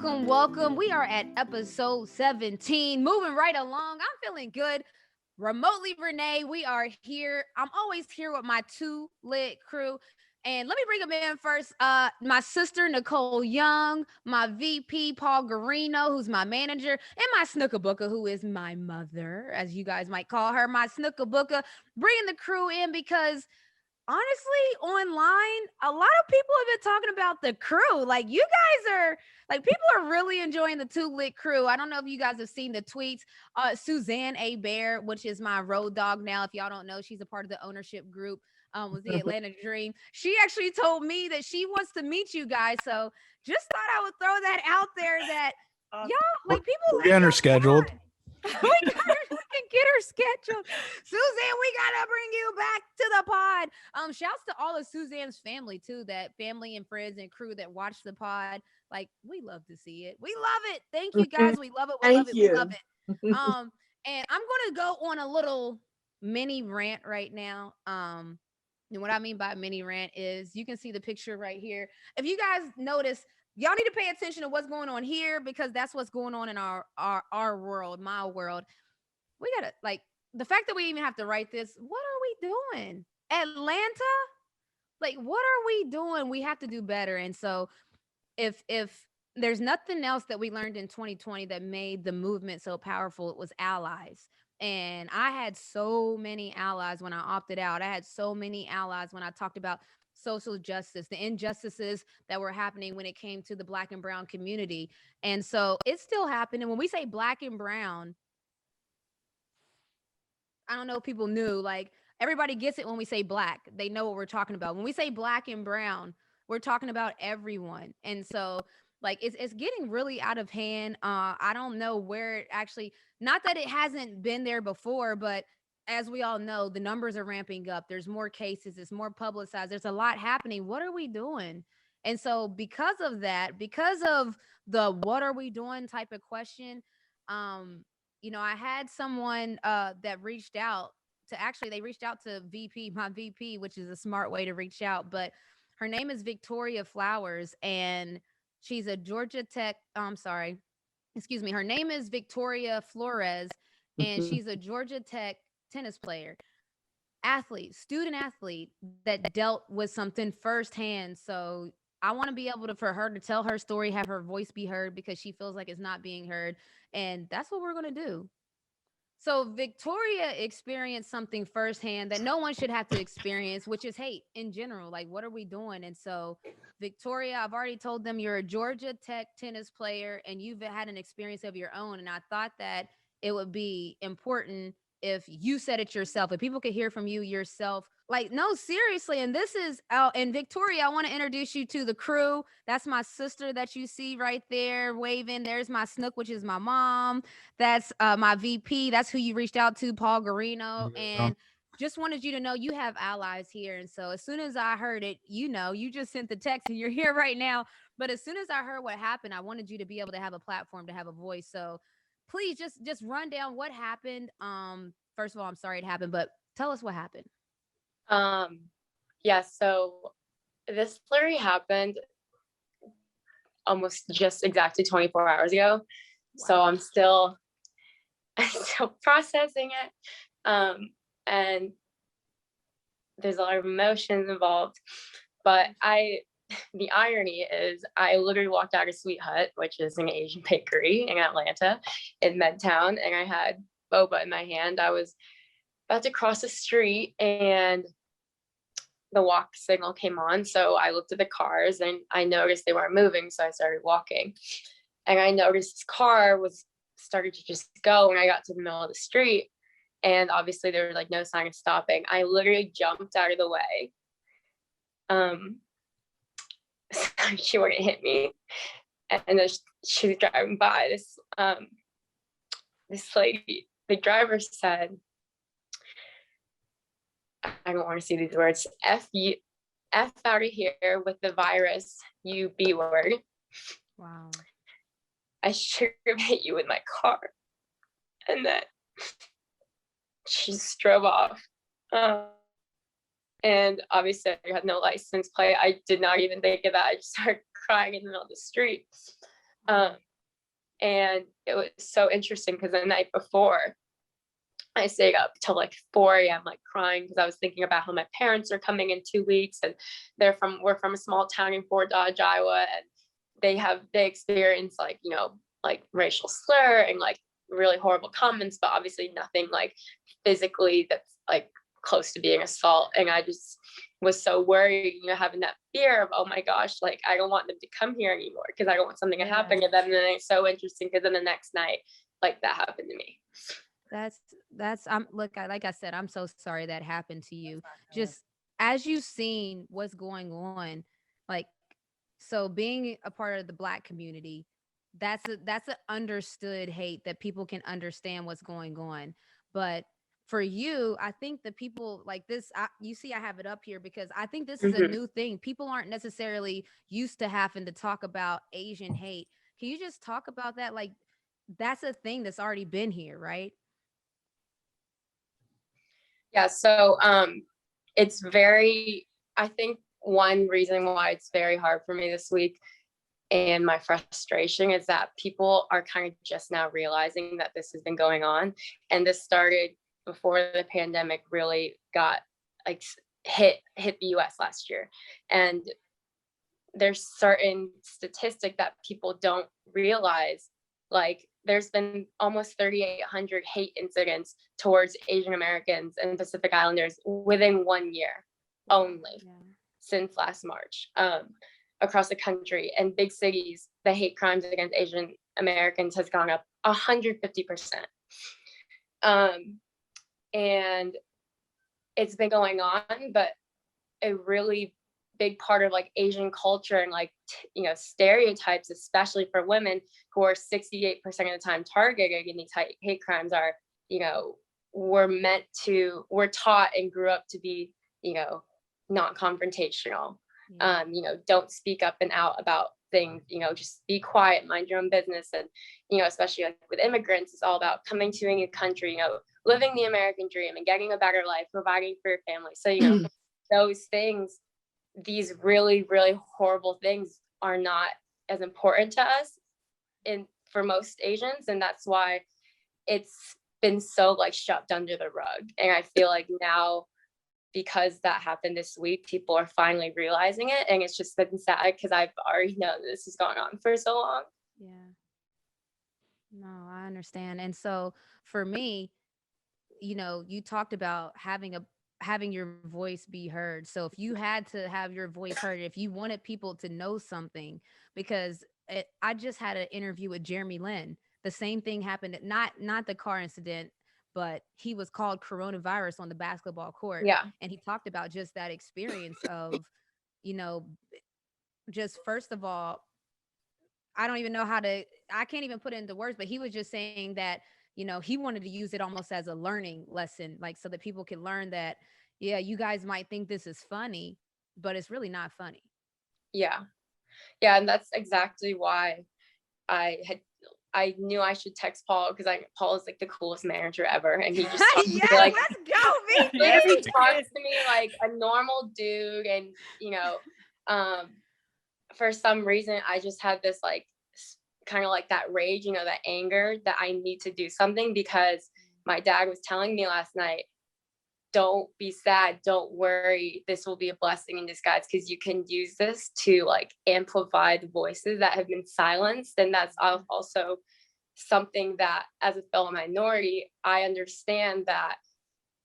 welcome. We are at episode 17, moving right along. I'm feeling good. Remotely Renee, we are here. I'm always here with my two lit crew. And let me bring them in first. My sister, Nicole Young, my VP, Paul Garino, who's my manager, and my Snookabuka, who is my mother, as you guys might call her, my Snookabuka, bringing the crew in because honestly, online, a lot of people have been talking about the crew. Like, you guys are like, people are really enjoying the two lit crew. I don't know if you guys have seen the tweets. Suzanne A. Bear, which is my road dog now. If y'all don't know, she's a part of the ownership group with the Atlanta Dream. She actually told me that she wants to meet you guys. So just thought I would throw that out there that y'all, like, people We're getting her scheduled. we can get her scheduled. Suzanne, we gotta bring you back to the pod. Shouts to all of Suzanne's family too, that family and friends and crew that watch the pod. Like, we love to see it. We love it. Thank you guys. We love it. We love it. We love it. And I'm gonna go on a little mini rant right now. And what I mean by mini rant is you can see the picture right here. If you guys notice, y'all need to pay attention to what's going on here because that's what's going on in our world, my world. We gotta, like, the fact that we even have to write this. What are we doing, Atlanta? Like, what are we doing? We have to do better. And so, if there's nothing else that we learned in 2020 that made the movement so powerful, it was allies. And I had so many allies when I opted out. I had so many allies when I talked about social justice, the injustices that were happening when it came to the Black and brown community. And so it's still happening. When we say Black and brown, I don't know if people knew, like, everybody gets it when we say Black. They know what we're talking about. When we say Black and brown, we're talking about everyone. And so, like, it's getting really out of hand. I don't know where it actually, not that it hasn't been there before, but as we all know, the numbers are ramping up. There's more cases, it's more publicized, there's a lot happening. What are we doing? And so, because of that, because of the what are we doing type of question, I had someone that reached out to, actually, they reached out to VP, my VP, which is a smart way to reach out, but her name is Victoria Flowers, and she's a Georgia Tech. I'm sorry, excuse me. Her name is Victoria Flores, and she's a Georgia Tech tennis player, athlete, student athlete that dealt with something firsthand. So I want to be able to, for her to tell her story, have her voice be heard because she feels like it's not being heard. And that's what we're going to do. So Victoria experienced something firsthand that no one should have to experience, which is hate in general. Like, what are we doing? And so, Victoria, I've already told them you're a Georgia Tech tennis player and you've had an experience of your own. And I thought that it would be important if you said it yourself, if people could hear from you yourself. Like, no, seriously. And this is, and Victoria, I want to introduce you to the crew. That's my sister that you see right there waving. There's my Snook, which is my mom. That's my VP. That's who you reached out to, Paul Garino. And just wanted you to know you have allies here. And so as soon as I heard it, you just sent the text and you're here right now. But as soon as I heard what happened, I wanted you to be able to have a platform, to have a voice. So please just run down what happened. First of all, I'm sorry it happened, but tell us what happened. Yeah, so this flurry happened almost just exactly 24 hours ago. Wow. So I'm still processing it. And there's a lot of emotions involved, but the irony is I literally walked out of Sweet Hut, which is an Asian bakery in Atlanta in Midtown, and I had boba in my hand. I was about to cross the street and the walk signal came on. So I looked at the cars and I noticed they weren't moving. So I started walking and I noticed this car started to just go when I got to the middle of the street. And obviously there was like no sign of stopping. I literally jumped out of the way. So she wouldn't hit me. And then she was driving by, this lady, the driver said, I don't want to see these words, F out of here with the virus, you B word. Wow. I should have hit you with my car. And then she just drove off. And obviously I had no license plate. I did not even think of that. I just started crying in the middle of the street. And it was so interesting because the night before, I stayed up till like 4 a.m. like crying because I was thinking about how my parents are coming in 2 weeks, and we're from a small town in Fort Dodge, Iowa, and they experience like, you know, like racial slur and like really horrible comments, but obviously nothing like physically that's like close to being assault. And I just was so worried, you know, having that fear of, oh my gosh, like I don't want them to come here anymore because I don't want something to happen to them. And then it's so interesting because then the next night, like that happened to me. Like I said, I'm so sorry that happened to you. Just as you've seen what's going on, like, so being a part of the Black community, that's a understood hate that people can understand what's going on. But for you, I think the people like this, you see, I have it up here because I think this is a new thing. People aren't necessarily used to having to talk about Asian hate. Can you just talk about that? Like, that's a thing that's already been here, right? Yeah, so it's very, I think one reason why it's very hard for me this week and my frustration is that people are kind of just now realizing that this has been going on. And this started before the pandemic really got like hit the US last year. And there's certain statistic that people don't realize, like there's been almost 3,800 hate incidents towards Asian Americans and Pacific Islanders within 1 year only since last March, across the country. And big cities, the hate crimes against Asian Americans has gone up 150%. And it's been going on, but a really big part of like Asian culture and like, you know, stereotypes, especially for women who are 68% of the time targeted in these hate crimes are, you know, we're taught and grew up to be, you know, non-confrontational. You know, don't speak up and out about things, you know, just be quiet, mind your own business. And, you know, especially like with immigrants, it's all about coming to a new country, you know, living the American dream and getting a better life, providing for your family. So, you know, those things, these really, really horrible things are not as important to us for most Asians. And that's why it's been so like shoved under the rug. And I feel like now, because that happened this week, people are finally realizing it. And it's just been sad because I've already known this has gone on for so long. Yeah. No, I understand. And so for me, you know, you talked about having your voice be heard. So if you had to have your voice heard, if you wanted people to know something, because I just had an interview with Jeremy Lin. The same thing happened, not the car incident, but he was called coronavirus on the basketball court. Yeah. And he talked about just that experience of, you know, just first of all, I don't even know I can't even put it into words, but he was just saying that, you know, he wanted to use it almost as a learning lesson, like so that people can learn that, yeah, you guys might think this is funny, but it's really not funny. Yeah. Yeah. And that's exactly why I knew I should text Paul because Paul is like the coolest manager ever. And he just yes, like, let's go, he talks to me like a normal dude. And, you know, for some reason, I just had this like kind of like that rage, you know, that anger that I need to do something because my dad was telling me last night, don't be sad, don't worry, this will be a blessing in disguise because you can use this to like amplify the voices that have been silenced. And that's also something that as a fellow minority, I understand that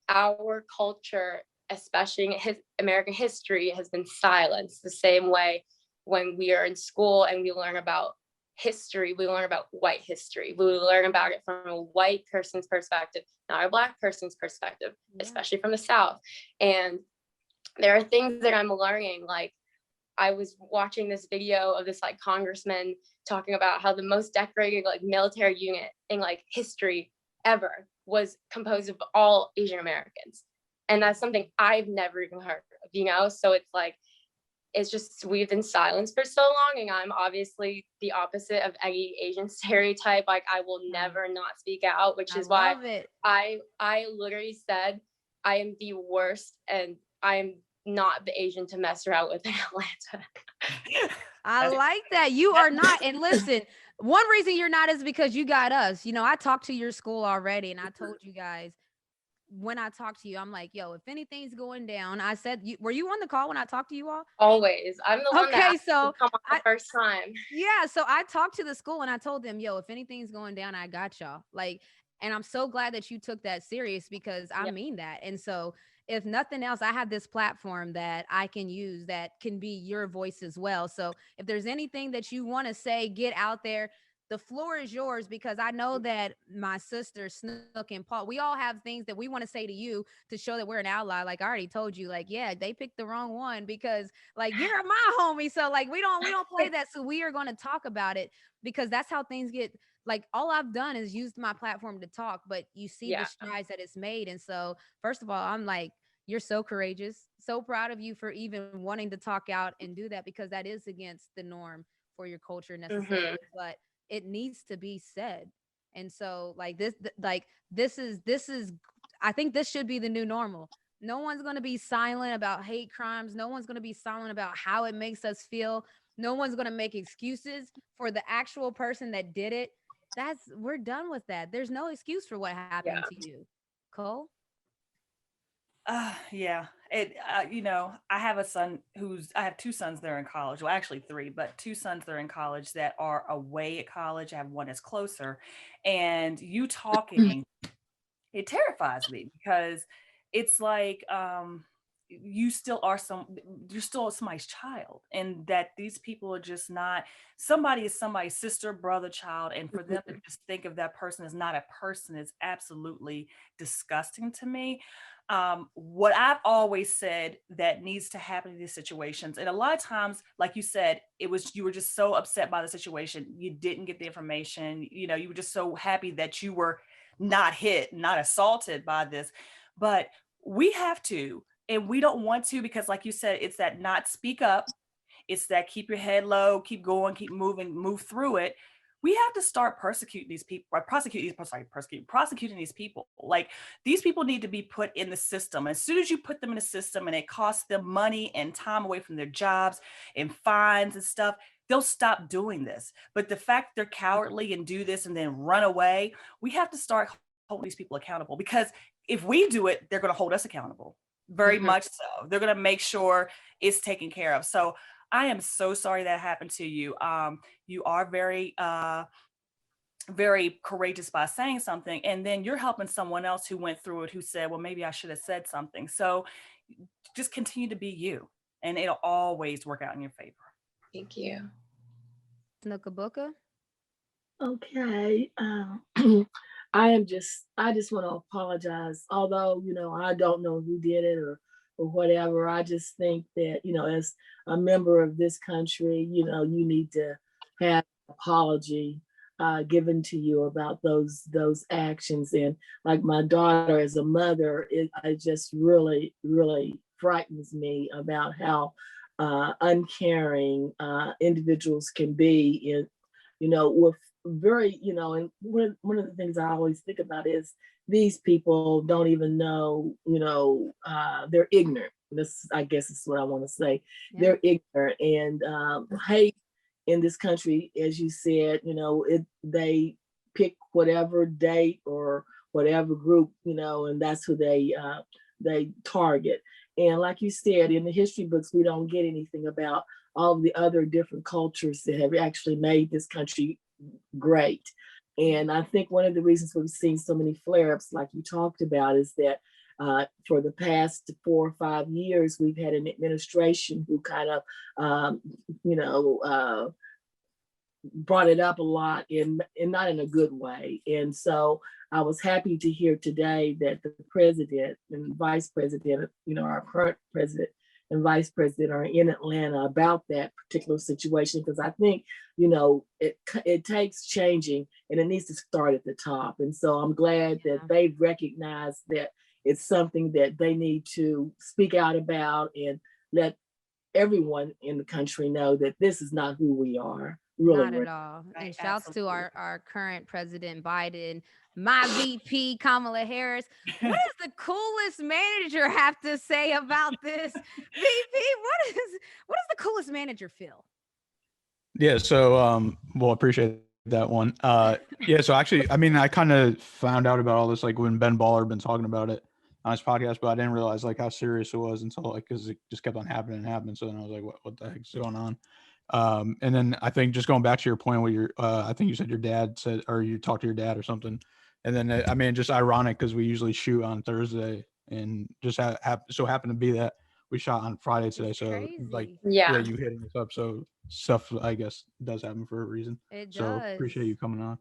our culture, especially in American history, has been silenced the same way when we are in school and we learn about history, we learn about white history. We learn about it from a white person's perspective, not a Black person's perspective, especially from the South. And there are things that I'm learning. Like I was watching this video of this like congressman talking about how the most decorated like military unit in like history ever was composed of all Asian Americans. And that's something I've never even heard of, you know? So it's like, it's just, we've been silenced for so long, and I'm obviously the opposite of any Asian stereotype. Like I will never not speak out, which is why I literally said I am the worst and I'm not the Asian to mess around with in Atlanta. I like that. You are not. And listen, One reason you're not is because you got us. You know, I talked to your school already, and I told you guys when I talked to you, I'm like, yo, if anything's going down, I said, were you on the call when I talked to you all? Always. I'm the one that Okay, asked so to come on the first time. yeah, so I talked to the school and I told them, yo, if anything's going down, I got y'all. Like, and I'm so glad that you took that serious because I Yeah. mean that. And so, if nothing else, I have this platform that I can use that can be your voice as well. So, if there's anything that you want to say, get out there. The floor is yours because I know that my sister Snook and Paul, we all have things that we want to say to you to show that we're an ally. Like I already told you, like, yeah, they picked the wrong one because like you're my homie. So like we don't play that. So we are going to talk about it because that's how things get. Like all I've done is used my platform to talk, but you see the Yeah. strides that it's made. And so first of all, I'm like, you're so courageous, so proud of you for even wanting to talk out and do that because that is against the norm for your culture necessarily. But it needs to be said. And so like this is I think this should be the new normal. No one's going to be silent about hate crimes. No one's going to be silent about how it makes us feel. No one's going to make excuses for the actual person that did it. We're done with that. There's no excuse for what happened Yeah. to you. Cole? Yeah. I have I have two sons that are in college. Well, actually three, but two sons that are in college that are away at college. I have one that's closer. And you talking, it terrifies me because it's like, you still are you're still somebody's child, and that these people are just not, somebody is somebody's sister, brother, child, and for them to just think of that person as not a person is absolutely disgusting to me. What I've always said that needs to happen in these situations, and a lot of times, like you said, you were just so upset by the situation, you didn't get the information, you were just so happy that you were not hit, not assaulted by this. But we have to, and we don't want to, because like you said, it's that not speak up. It's that keep your head low, keep going, keep moving, move through it. We have to start persecuting these people, or prosecuting these people. Like, these people need to be put in the system. As soon as you put them in the system and it costs them money and time away from their jobs and fines and stuff, they'll stop doing this. But the fact they're cowardly and do this and then run away, we have to start holding these people accountable, because if we do it, they're going to hold us accountable. Very much so. They're going to make sure it's taken care of. So I am so sorry that happened to you. You are very, very courageous by saying something, and then you're helping someone else who went through it, who said, well, maybe I should have said something. So just continue to be you, and it'll always work out in your favor. Thank you. Snookabuka? Okay. I just want to apologize. Although, I don't know who did it or whatever. I just think that, as a member of this country, you need to have an apology given to you about those actions. And like my daughter, as a mother, it just really, really frightens me about how uncaring individuals can be with very, and one of the things I always think about is these people don't even know, they're ignorant. I guess is what I want to say. Yeah. They're ignorant, and hate in this country, as you said, they pick whatever date or whatever group, and that's who they target. And like you said, in the history books, we don't get anything about all of the other different cultures that have actually made this country great. And I think one of the reasons we've seen so many flare-ups, like you talked about, is that for the past 4 or 5 years, we've had an administration who kind of, brought it up a lot and not in a good way. And so I was happy to hear today that the president and vice president, our current president and vice president are in Atlanta about that particular situation, because I think, it takes changing, and it needs to start at the top. And so I'm glad that they've recognized that it's something that they need to speak out about and let everyone in the country know that this is not who we are. Really, not at all. Right, and shouts to our current president Biden, my VP Kamala Harris. What does the coolest manager have to say about this? VP, what does the coolest manager feel? Yeah, so well, appreciate that one. Yeah, so actually, I mean, I kind of found out about all this like when Ben Baller been talking about it on his podcast, but I didn't realize like how serious it was until like because it just kept on happening and happening. So then I was like, what the heck's going on? And then I think just going back to your point where you're, I think you said your dad said, or you talked to your dad or something. And then I mean, just ironic because we usually shoot on Thursday, and just so happened to be that we shot on Friday today. It's So like, crazy. yeah, Yeah. you hitting us up. So stuff, I guess, does happen for a reason. It So does. appreciate you coming on.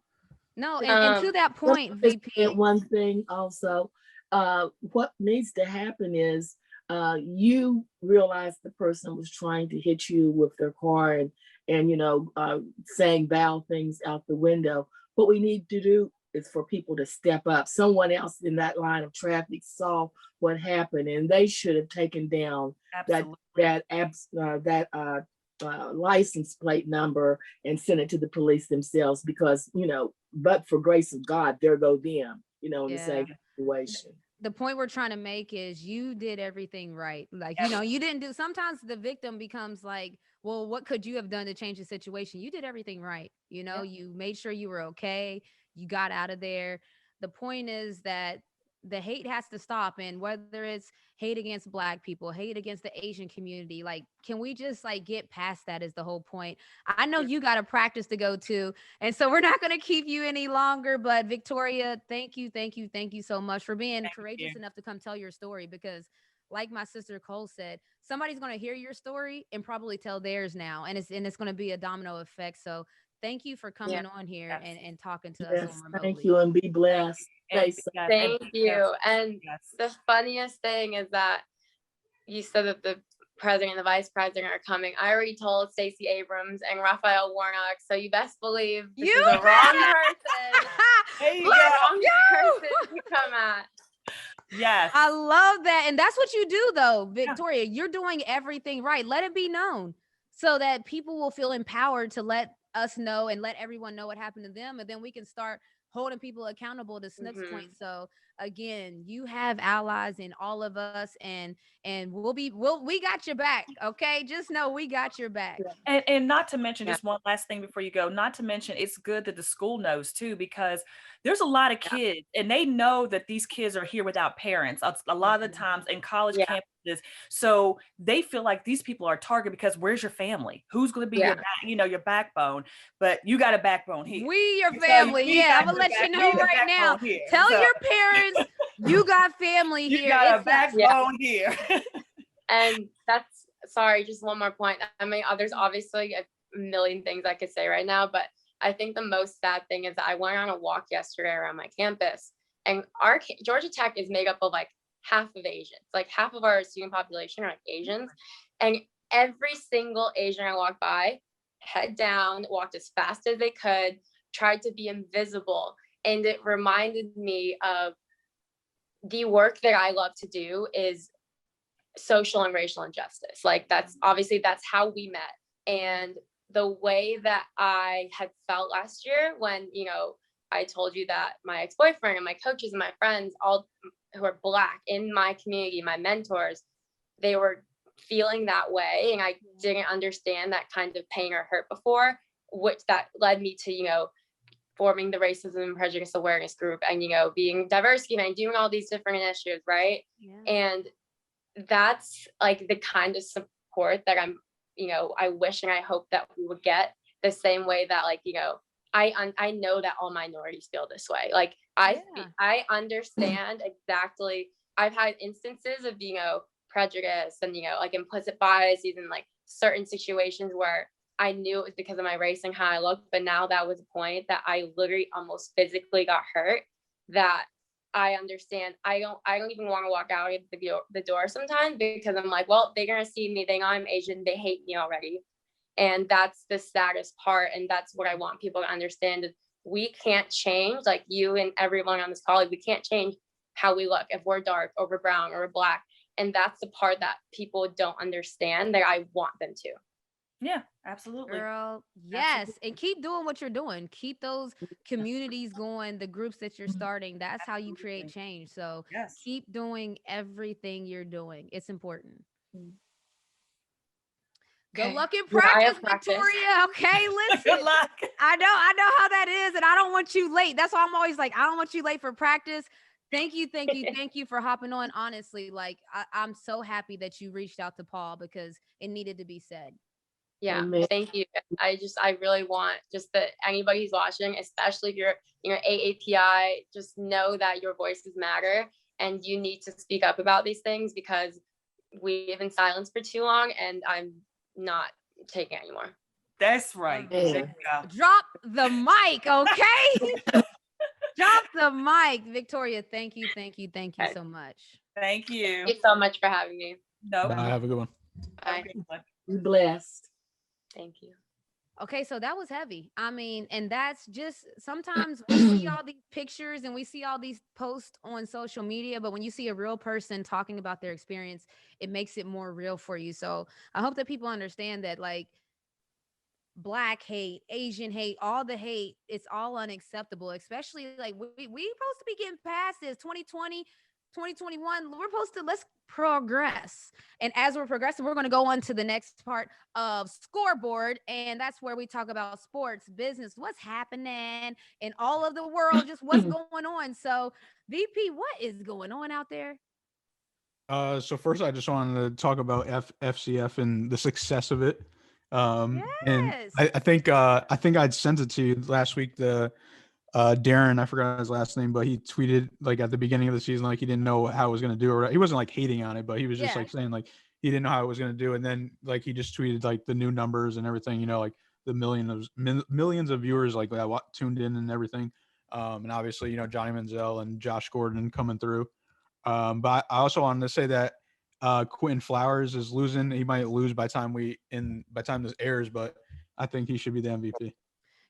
No, and to that point, VP. One thing also, what needs to happen is you realize the person was trying to hit you with their car and saying foul things out the window. What we need to do is for people to step up. Someone else in that line of traffic saw what happened, and they should have taken down that license plate number and sent it to the police themselves, because but for grace of God, there go them, in the same situation. The point we're trying to make is you did everything right. Like, you didn't do, sometimes the victim becomes like, well, what could you have done to change the situation? You did everything right. You made sure you were okay. You got out of there. The point is that the hate has to stop. And whether it's hate against Black people, hate against the Asian community, like, can we just like get past that is the whole point. I know you got a practice to go to, and so we're not going to keep you any longer, but Victoria, thank you so much for being courageous enough to come tell your story, because like my sister Cole said, somebody's going to hear your story and probably tell theirs now, and it's going to be a domino effect. So thank you for coming on here and talking to us on Remotely. Thank you, and be blessed. Thank you. And the funniest thing is that you said that the president and the vice president are coming. I already told Stacey Abrams and Raphael Warnock, so you best believe this is the wrong person. There you the wrong person to come at. Yes. I love that. And that's what you do though, Victoria. You're doing everything right. Let it be known so that people will feel empowered to let us know and let everyone know what happened to them. And then we can start holding people accountable to Snook's point. So again, you have allies in all of us, and we got your back. Okay. Just know we got your back. And not to mention, just one last thing before you go, not to mention, it's good that the school knows too, because there's a lot of kids and they know that these kids are here without parents a lot of the times in college campuses. So they feel like these people are targeted because where's your family? Who's going to be your backbone? But you got a backbone here. We your family. I'm gonna let you know right now. Tell your parents you got family here. You got a backbone here. And that's, sorry, just one more point. I mean, there's obviously a million things I could say right now, but I think the most sad thing is that I went on a walk yesterday around my campus, and our Georgia Tech is made up of like half of Asians. Like half of our student population are like Asians, and every single Asian I walked by, head down, walked as fast as they could, tried to be invisible. And it reminded me of the work that I love to do is social and racial injustice. Like that's how we met. And the way that I had felt last year when, I told you that my ex-boyfriend and my coaches and my friends, all who are Black in my community, my mentors, they were feeling that way. And I didn't understand that kind of pain or hurt before, which that led me to, forming the Racism and Prejudice Awareness Group and, being diversity and doing all these different initiatives, right? Yeah. And that's like the kind of support that I'm, I wish and I hope that we would get the same way that like, I know that all minorities feel this way. Like I understand exactly. I've had instances of, prejudice and, like implicit biases and like certain situations where I knew it was because of my race and how I looked, but now that was a point that I literally almost physically got hurt, that I understand. I don't even want to walk out of the door sometimes because I'm like, well, they're going to see me. They know I'm Asian. They hate me already. And that's the saddest part. And that's what I want people to understand. We can't change, like you and everyone on this call, we can't change how we look if we're dark or we're brown or we're Black. And that's the part that people don't understand that I want them to. Yeah, absolutely. Girl, yes. Absolutely. And keep doing what you're doing. Keep those communities going, the groups that you're starting. That's how you create change. So keep doing everything you're doing. It's important. Good luck in Yeah, I practice, have practice. Victoria. Okay, listen. Good luck. I know how that is, and I don't want you late. That's why I'm always like, I don't want you late for practice. Thank you for hopping on. Honestly, like I'm so happy that you reached out to Paul because it needed to be said. Yeah, Amen. thank you. I really want just that anybody who's watching, especially if you're AAPI, just know that your voices matter and you need to speak up about these things because we've been silenced for too long and I'm not taking it anymore. That's right. Yeah. There you go. Drop the mic, okay? Drop the mic. Victoria, thank you Okay. so much. Thank you. Thank you so much for having me. No Bye, have a good one. Have a Bye. good one. Be blessed. Thank you. Okay, so that was heavy. I mean, and that's just sometimes we see all these pictures and we see all these posts on social media, but when you see a real person talking about their experience, it makes it more real for you. So I hope that people understand that, like, Black hate, Asian hate, all the hate, it's all unacceptable, especially like we supposed to be getting past this 2020, 2021. We're supposed to, let's progress. And as we're progressing, we're going to go on to the next part of Scoreboard. And that's where we talk about sports, business, what's happening in all of the world, just what's going on. So, VP, what is going on out there? So first, I just wanted to talk about FCF and the success of it. And Yes. I think I'd sent it to you last week. The Darren, I forgot his last name, but he tweeted like at the beginning of the season, like he didn't know how it was going to do. Or he wasn't like hating on it, but he was just Yeah. like saying like he didn't know how it was going to do. And then like he just tweeted like the new numbers and everything, you know, like the millions of viewers like that tuned in and everything. And obviously, you know, Johnny Manziel and Josh Gordon coming through. But I also wanted to say that Quentin Flowers is losing. He might lose by time this airs, but I think he should be the MVP.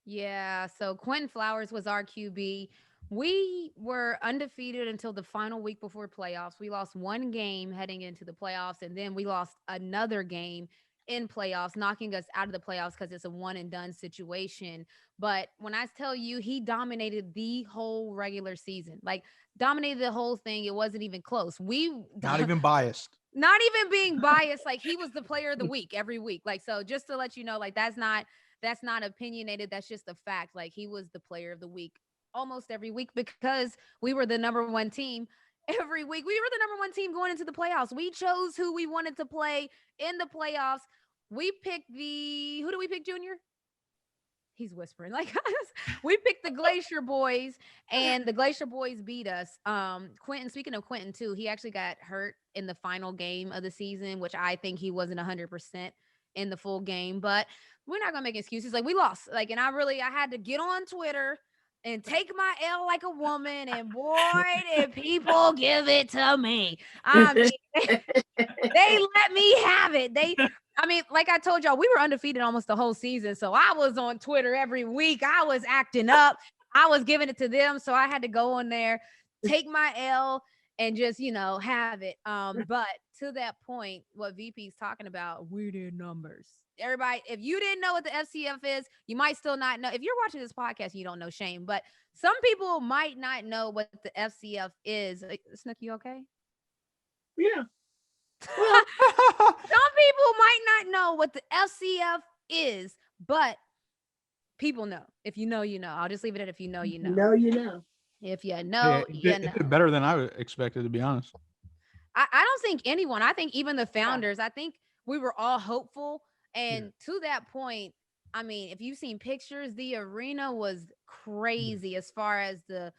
Yeah, so Quentin Flowers was our QB. We were undefeated until the final week before playoffs. We lost one game heading into the playoffs, and then we lost another game in playoffs, knocking us out of the playoffs because it's a one and done situation. But when I tell you, he dominated the whole regular season, like dominated the whole thing. It wasn't even close. Not even biased. Not even being biased, like he was the player of the week every week. Like, so just to let you know, like that's not opinionated. That's just a fact. Like he was the player of the week almost every week because we were the number one team every week. We were the number one team going into the playoffs. We chose who we wanted to play in the playoffs. We picked who do we pick, Junior? He's whispering like we picked the Glacier Boys and the Glacier Boys beat us. Quentin, speaking of Quentin too, he actually got hurt in the final game of the season, which I think he wasn't 100% in the full game, but we're not gonna make excuses. Like we lost, like, and I had to get on Twitter and take my L like a woman, and boy, did people give it to me. I mean, they let me have it. I mean, like I told y'all, we were undefeated almost the whole season. So I was on Twitter every week. I was acting up. I was giving it to them. So I had to go on there, take my L, and just, have it. But to that point, what VP's talking about, we did numbers. Everybody, if you didn't know what the FCF is, you might still not know. If you're watching this podcast, you don't know, shame. But some people might not know what the FCF is. Snook, you okay? Yeah. Well, some people might not know what the FCF is, but people know. If you know, you know. I'll just leave it at if you know, you know. No, you know. If you know, you know. It's better than I expected, to be honest. I don't think anyone, I think even the founders, I think we were all hopeful. And to that point, I mean, if you've seen pictures, the arena was crazy as far as the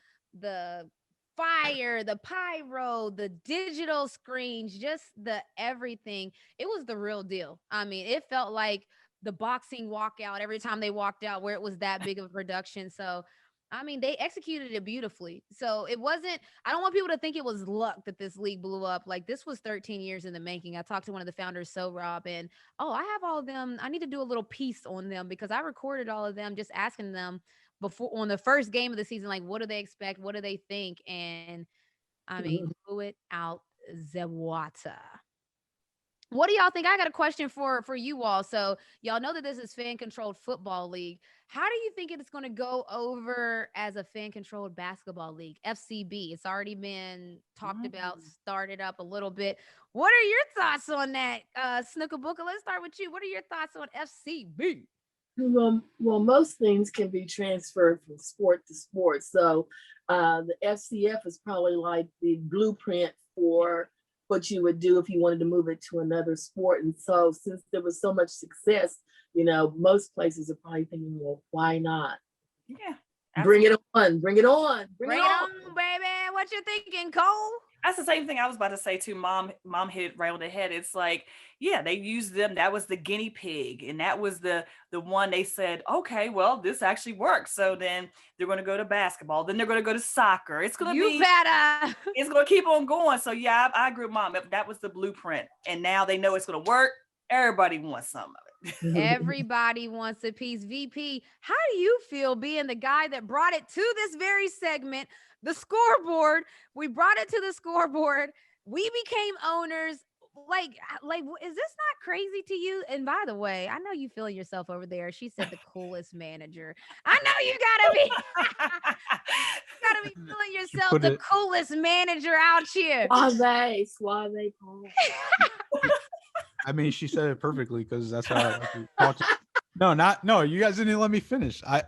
fire, the pyro, the digital screens, just the everything. It was the real deal. I mean, it felt like the boxing walkout every time they walked out, where it was that big of a production. So I mean, they executed it beautifully. So it wasn't, I don't want people to think it was luck that this league blew up. Like this was 13 years in the making. I talked to one of the founders, So Rob, and I have all of them. I need to do a little piece on them because I recorded all of them, just asking them before on the first game of the season, like, what do they expect? What do they think? And I mean, blew it out the water. What do y'all think? I got a question for you all. So y'all know that this is fan controlled football league. How do you think it's going to go over as a fan controlled basketball league? FCB. It's already been talked about, started up a little bit. What are your thoughts on that, Snooker Booker? Let's start with you. What are your thoughts on FCB? Well, most things can be transferred from sport to sport. So the FCF is probably like the blueprint for what you would do if you wanted to move it to another sport. And so since there was so much success, most places are probably thinking, well, why not? Yeah. Bring it on, bring it on. Bring it on, baby. What you thinking, Cole? That's the same thing I was about to say too. Mom hit right on the head. It's like, yeah, they used them. That was the guinea pig. And that was the one they said, okay, well, this actually works. So then they're going to go to basketball. Then they're going to go to soccer. It's going to be better. It's going to keep on going. So yeah, I agree with Mom. That was the blueprint. And now they know it's going to work. Everybody wants some of it. Everybody wants a piece. VP, how do you feel being the guy that brought it to this very segment, the scoreboard? We brought it to the scoreboard. We became owners. Like, is this not crazy to you? And by the way, I know you feeling yourself over there. She said the coolest manager. I know you gotta be feeling yourself the coolest manager out here. Suave, Paul. I mean, she said it perfectly because that's how I like to talk to. No, you guys didn't even let me finish. I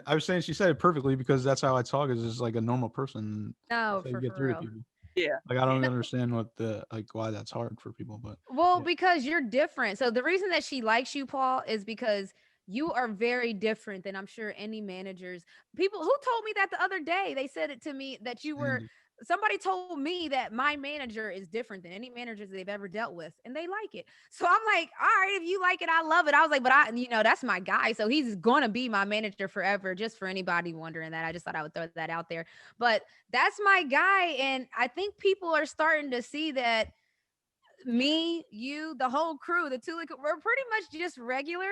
was saying she said it perfectly because that's how I talk, is just like a normal person. No, for real. Yeah. Like, I don't understand why that's hard for people, but. Well, because you're different. So the reason that she likes you, Paul, is because you are very different than I'm sure any managers. People who told me that the other day, they said it to me that you were. Somebody told me that my manager is different than any managers they've ever dealt with, and they like it. So I'm like, all right, if you like it, I love it. I was like, but that's my guy. So he's going to be my manager forever. Just for anybody wondering that, I just thought I would throw that out there. But that's my guy. And I think people are starting to see that me, you, the whole crew, we're pretty much just regular.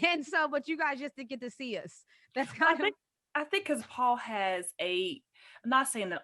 And so, but you guys just didn't get to see us. That's kind of. I think because Paul has I'm not saying that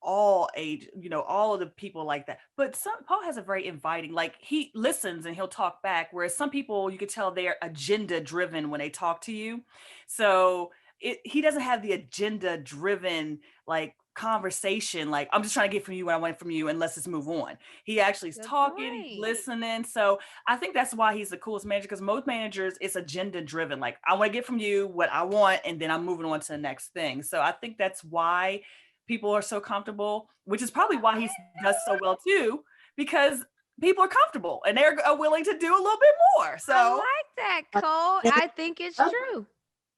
all age, all of the people like that, but Paul has a very inviting, like, he listens and he'll talk back, whereas some people, you could tell they're agenda driven when they talk to you. So he doesn't have the agenda driven like conversation, like, I'm just trying to get from you what I want from you and let's just move on. He actually is talking, he's listening. So I think that's why he's the coolest manager, because most managers, it's agenda driven, like, I want to get from you what I want and then I'm moving on to the next thing. So I think that's why people are so comfortable, which is probably why he does so well too, because people are comfortable and they're willing to do a little bit more. So I like that, Cole. I think it's true.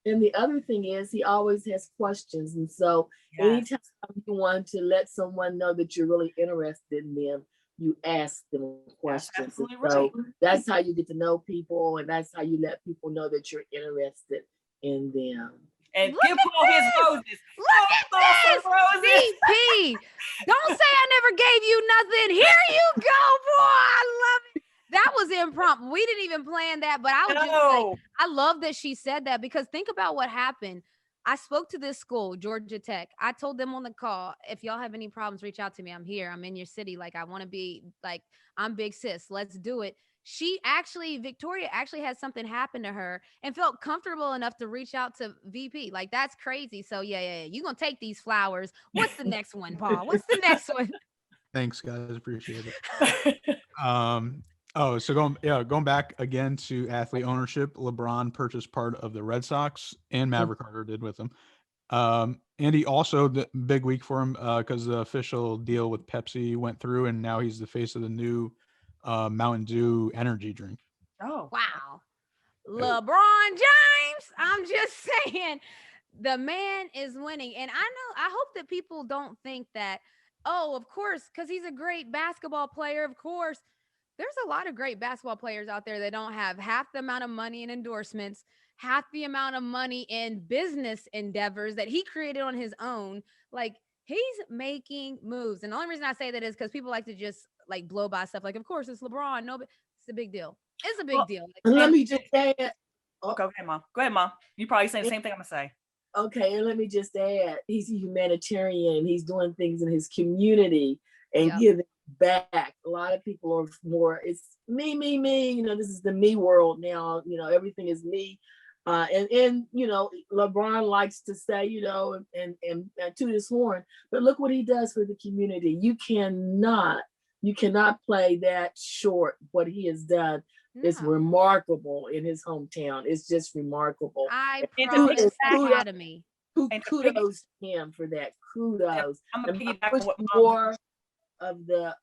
And the other thing is, he always has questions. And so anytime you want to let someone know that you're really interested in them, you ask them questions. So that's how you get to know people, and that's how you let people know that you're interested in them. And give Paul his roses. Look at this, VP. Don't say I never gave you nothing. Here you go, boy. I love it. That was impromptu. We didn't even plan that, but I was just like, I love that she said that, because think about what happened. I spoke to this school, Georgia Tech. I told them on the call, if y'all have any problems, reach out to me. I'm here. I'm in your city. Like, I want to be like, I'm big sis. Let's do it. Victoria actually had something happen to her and felt comfortable enough to reach out to VP. Like, that's crazy. So yeah. You're going to take these flowers. What's the next one, Paul? What's the next one? Thanks, guys. Appreciate it. So going back again to athlete ownership, LeBron purchased part of the Red Sox, and Maverick Carter did with him. And he also, the big week for him, because the official deal with Pepsi went through, and now he's the face of the new Mountain Dew energy drink. Oh, wow. LeBron James. I'm just saying, the man is winning. And I hope that people don't think that, oh, of course, because he's a great basketball player, of course. There's a lot of great basketball players out there that don't have half the amount of money in endorsements, half the amount of money in business endeavors that he created on his own. Like, he's making moves. And the only reason I say that is because people like to just like blow by stuff. Like, of course, it's LeBron. No, but it's a big deal. It's a big deal. Let me just add. Okay, Mom. Go ahead, Mom. You probably saying the same thing I'm going to say. Okay, and let me just add, he's a humanitarian. He's doing things in his community and giving back. A lot of people are more, it's me, me, me. You know, this is the me world now. You know, everything is me. And you know, LeBron likes to say, you know, and to his horn, but look what he does for the community. You cannot play that short. What he has done is remarkable in his hometown. It's just remarkable. I And promise kudos- Academy. Kudos to him for that. Kudos. I'm And gonna I piggyback wish on what more of the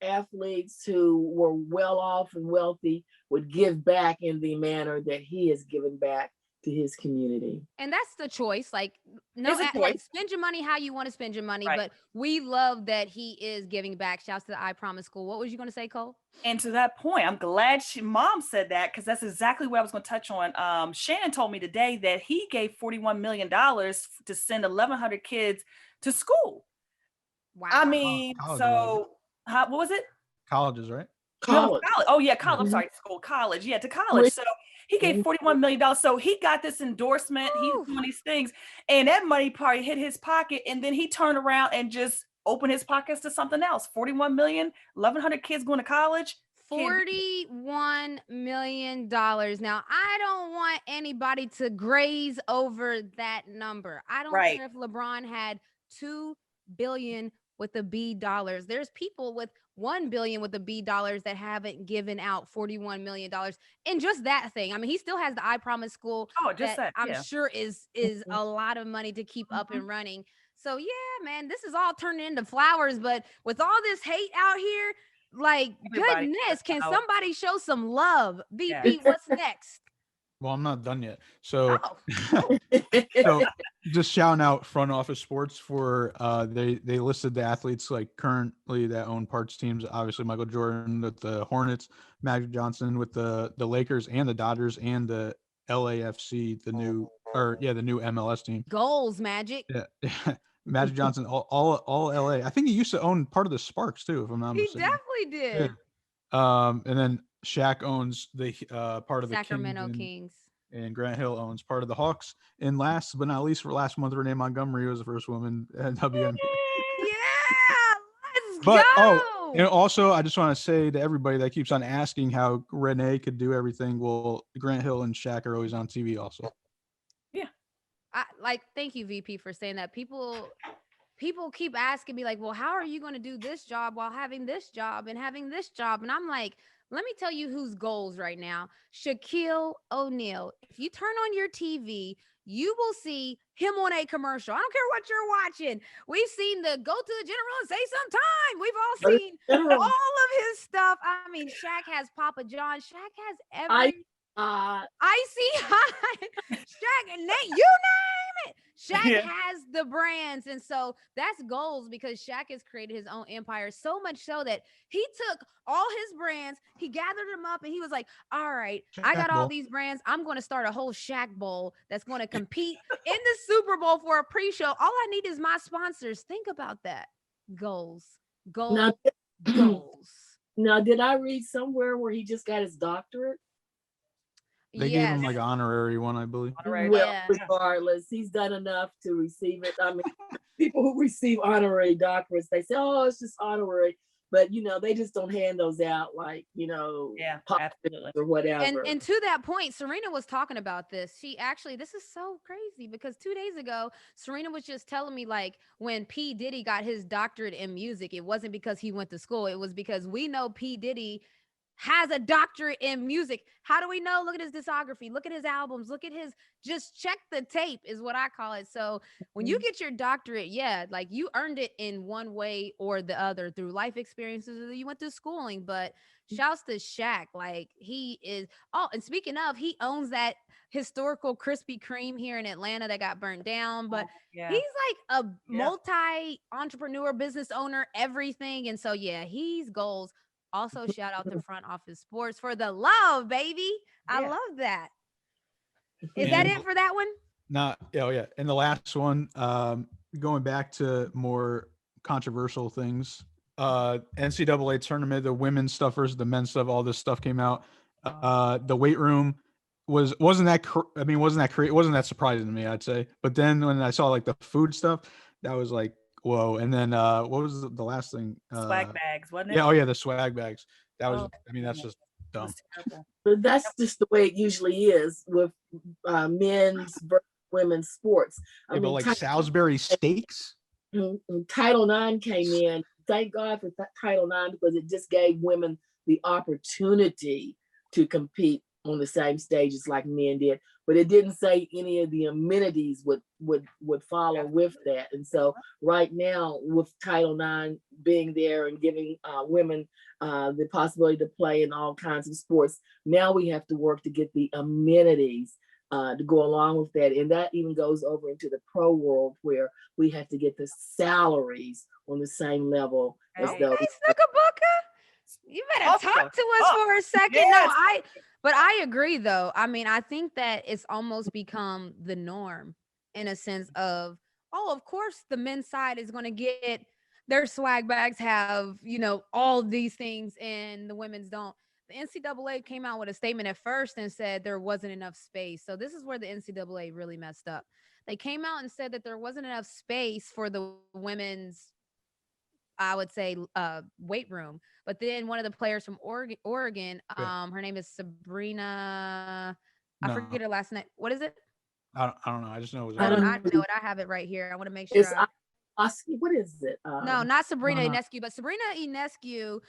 athletes who were well off and wealthy would give back in the manner that he has given back to his community. And that's the choice. Like, no, It's a like choice. spend your money how you want to spend your money. Right. But we love that he is giving back. Shouts to the I Promise School. What was you going to say, Cole? And to that point, I'm glad mom said that, because that's exactly what I was going to touch on. Shannon told me today that he gave $41 million to send 1,100 kids to school. Wow. I mean, college, so what was it? Colleges, right? No, college. Oh yeah, college. I'm Mhm. sorry, school, college. Yeah, to college. So he gave Mhm. $41 million. So he got this endorsement. He's Woo. doing these things, and that money probably hit his pocket. And then he turned around and just opened his pockets to something else. 41 million, 1,100 kids going to college. $41 million. Now, I don't want anybody to graze over that number. I don't Right. care if LeBron had 2 billion with a B dollars. There's people with 1 billion with a B dollars that haven't given out $41 million in just that thing. I mean, he still has the I Promise School Oh, just that. I'm Yeah. sure is a lot of money to keep up and running. So yeah, man, this is all turning into flowers. But with all this hate out here, like, Everybody goodness, can out. somebody show some love? Yeah. VP, what's next? Well, I'm not done yet. So, Oh, so just shouting out Front Office Sports for they listed the athletes like currently that own parts teams. Obviously, Michael Jordan with the Hornets, Magic Johnson with the Lakers and the Dodgers, and the LAFC, the new MLS team. goals, Magic. Yeah. Magic Johnson, all LA. I think he used to own part of the Sparks too, if I'm not He mistaken. definitely did. And then Shaq owns the part of the Sacramento Kings, Kings. and Grant Hill owns part of the Hawks. And last but not least, for last month, Renee Montgomery was the first woman at WNBA. Yeah, let's But go. and also, I just want to say to everybody that keeps on asking how Renee could do everything. Well, Grant Hill and Shaq are always on TV also. Thank you, VP, for saying that. People keep asking me, like, well, how are you going to do this job while having this job and having this job? And I'm like, let me tell you whose goals right now. Shaquille O'Neal. If you turn on your TV, you will see him on a commercial. I don't care what you're watching. We've seen the go to the general and say sometime. We've all seen all of his stuff. I mean, Shaq has Papa John. Shaq has every Icy Hot. Shaq, you name it. Shaq has the brands. And so that's goals, because Shaq has created his own empire, so much so that he took all his brands, he gathered them up, and he was like, all right, I got all these brands. I'm going to start a whole Shaq Bowl that's going to compete in the Super Bowl for a pre-show. All I need is my sponsors. Think about that. Goals. Goals. Now, did I read somewhere where he just got his doctorate? They gave him like an honorary one, I believe. Well, regardless, he's done enough to receive it. I mean, people who receive honorary doctorates, they say, oh, it's just honorary. But, they just don't hand those out like, absolutely. or whatever. And to that point, Serena was talking about this. This is so crazy, because 2 days ago, Serena was just telling me, like, when P. Diddy got his doctorate in music, it wasn't because he went to school. It was because we know P. Diddy has a doctorate in music. How do we know? Look at his discography. Look at his albums. Just check the tape is what I call it. So when you get your doctorate, like, you earned it in one way or the other through life experiences, or you went to schooling. But shouts to Shaq. Like, he is. Oh, and speaking of, he owns that historical Krispy Kreme here in Atlanta that got burnt down. But he's like a multi-entrepreneur, business owner, everything. And so, he's goals. Also, shout out to Front Office Sports for the love, baby. I love that. Is that it for that one? Yeah. And the last one, going back to more controversial things, NCAA tournament, the women's stuff versus the men's stuff, all this stuff came out. The weight room wasn't that surprising to me, I'd say. But then when I saw like the food stuff, that was like whoa. And then what was the last thing? Swag bags, wasn't it? Yeah, oh yeah, the swag bags. That was, Oh, I mean, that's goodness. just It dumb. was terrible. But that's just the way it usually is with men's versus women's sports. I Yeah, but mean, like Salisbury steaks. Title IX came in. Thank God for Title IX, because it just gave women the opportunity to compete on the same stages like men did. But it didn't say any of the amenities would follow with that. And so right now, with Title IX being there and giving women the possibility to play in all kinds of sports, now we have to work to get the amenities to go along with that. And that even goes over into the pro world, where we have to get the salaries on the same level as Hey. those. Hey, Snookabucka, you better talk to us for a second. Yes. But I agree though. I mean, I think that it's almost become the norm in a sense of, oh, of course the men's side is going to get their swag bags have, all these things, and the women's don't. The NCAA came out with a statement at first and said there wasn't enough space. So this is where the NCAA really messed up. They came out and said that there wasn't enough space for the women's, I would say, weight room. But then one of the players from Oregon, Yeah. her name is Sabrina. I No. forget her last name. What is it? I don't know. I just know it was. I don't Oregon. know it. I have it right here. I want to make sure. It's what is it? No, not Sabrina no. Ionescu, but Sabrina Ionescu